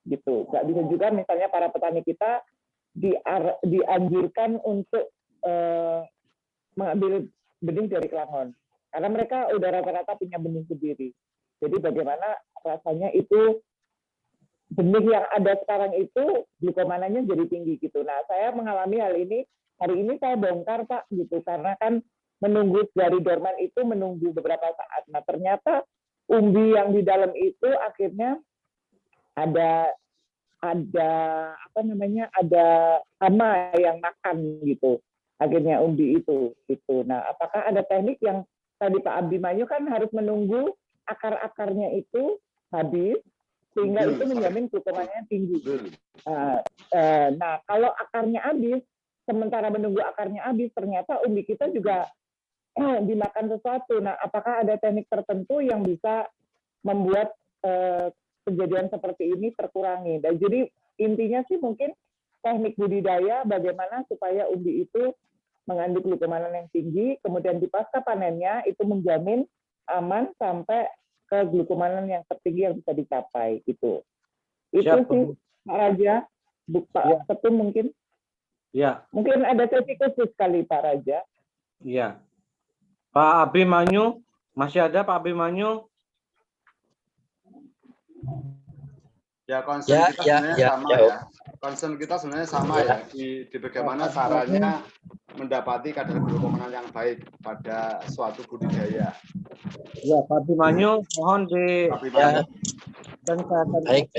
gitu. Nggak bisa juga misalnya para petani kita dianjurkan untuk mengambil benih dari Klangon karena mereka udah rata-rata punya benih sendiri. Jadi bagaimana rasanya itu benih yang ada sekarang itu glukomananya jadi tinggi gitu. Nah, saya mengalami hal ini hari ini saya bongkar Pak gitu karena kan menunggu dari dorman itu menunggu beberapa saat. Nah, ternyata umbi yang di dalam itu akhirnya ada apa namanya? Ada hama yang makan gitu. Akhirnya umbi itu gitu. Nah, apakah ada teknik yang tadi Pak Abimanyu kan harus menunggu akar-akarnya itu habis sehingga itu menjamin glukomananya tinggi. Nah, kalau akarnya habis, sementara menunggu akarnya habis, ternyata umbi kita juga dimakan sesuatu. Nah, apakah ada teknik tertentu yang bisa membuat kejadian seperti ini terkurangi? Dan jadi intinya sih mungkin teknik budidaya bagaimana supaya umbi itu mengandung glukomanan yang tinggi, kemudian di pasca panennya itu menjamin aman sampai ke glukomanan yang tertinggi yang bisa dicapai gitu. Itu
Siap,
sih Pak Raja, Pak Ketum mungkin.
Ya.
Mungkin ada sesi khusus kali Pak Raja.
Iya. Pak Abimanyu, masih ada Pak Abimanyu?
Ya, concern kita sebenarnya sama ya. Concern kita sebenarnya sama ya di bagaimana caranya mendapati kadar glukomannan yang baik pada suatu budidaya.
Ya, Pak Abimanyu, mohon di dan
baik.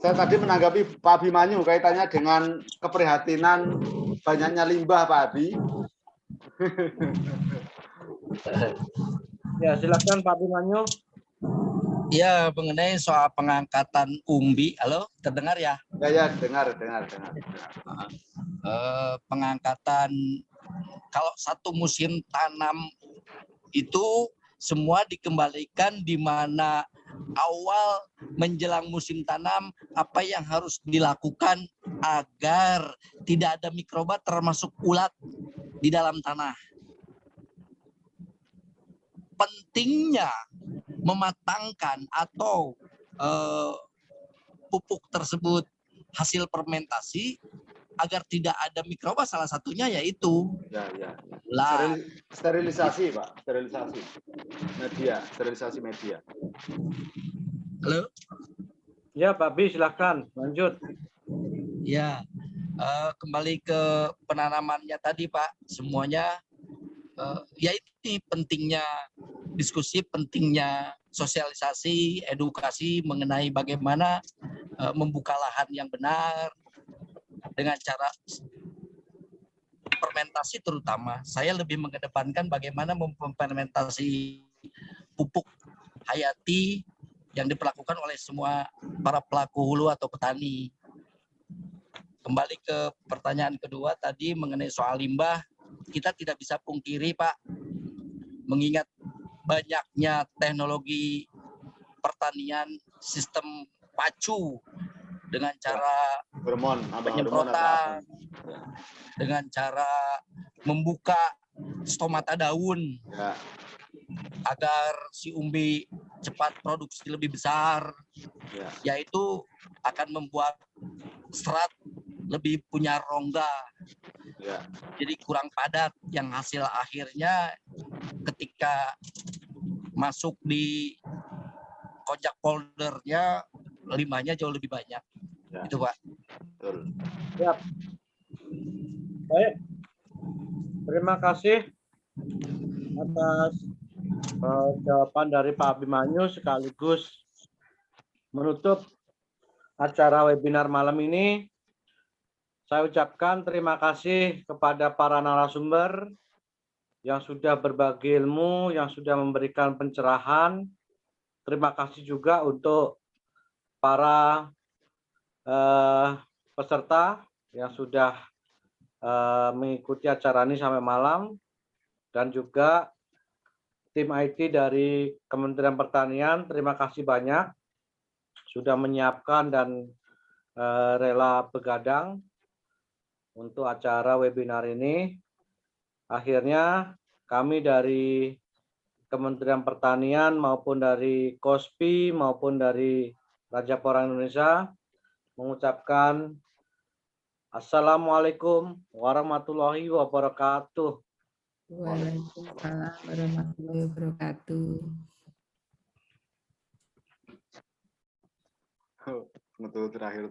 Saya tadi menanggapi Pak Abimanyu kaitannya dengan keprihatinan banyaknya limbah, Pak Abi.
Ya, silakan Pak Abimanyu.
Ya, mengenai soal pengangkatan umbi, halo, terdengar ya?
Ya, dengar.
Pengangkatan, kalau satu musim tanam itu semua dikembalikan di mana awal menjelang musim tanam apa yang harus dilakukan agar tidak ada mikroba termasuk ulat di dalam tanah. Pentingnya mematangkan atau pupuk tersebut hasil fermentasi agar tidak ada mikroba, salah satunya yaitu
sterilisasi, Pak, sterilisasi media.
Halo?
Ya, Pak Bi, silakan lanjut.
Ya, kembali ke penanamannya tadi, Pak, semuanya ya itu pentingnya diskusi, pentingnya sosialisasi, edukasi mengenai bagaimana membuka lahan yang benar dengan cara fermentasi terutama. Saya lebih mengedepankan bagaimana memfermentasi pupuk hayati yang diperlakukan oleh semua para pelaku hulu atau petani. Kembali ke pertanyaan kedua tadi mengenai soal limbah, kita tidak bisa pungkiri, Pak, mengingat banyaknya teknologi pertanian sistem pacu dengan cara penyemprotan, dengan cara membuka stomata daun agar si umbi cepat produksi lebih besar, yaitu akan membuat serat lebih punya rongga, jadi kurang padat, yang hasil akhirnya ketika masuk di kojak foldernya limbahnya jauh lebih banyak. Itu, Pak.
Siap. Baik. Terima kasih atas jawaban dari Pak Abimanyu sekaligus menutup acara webinar malam ini. Saya ucapkan terima kasih kepada para narasumber yang sudah berbagi ilmu, yang sudah memberikan pencerahan. Terima kasih juga untuk para peserta yang sudah mengikuti acara ini sampai malam, dan juga tim IT dari Kementerian Pertanian. Terima kasih banyak sudah menyiapkan dan rela begadang untuk acara webinar ini. Akhirnya kami dari Kementerian Pertanian maupun dari KOSPI maupun dari Raja Porang Indonesia mengucapkan Assalamualaikum warahmatullahi wabarakatuh.
Waalaikumsalam warahmatullahi wabarakatuh.
Untuk terakhir.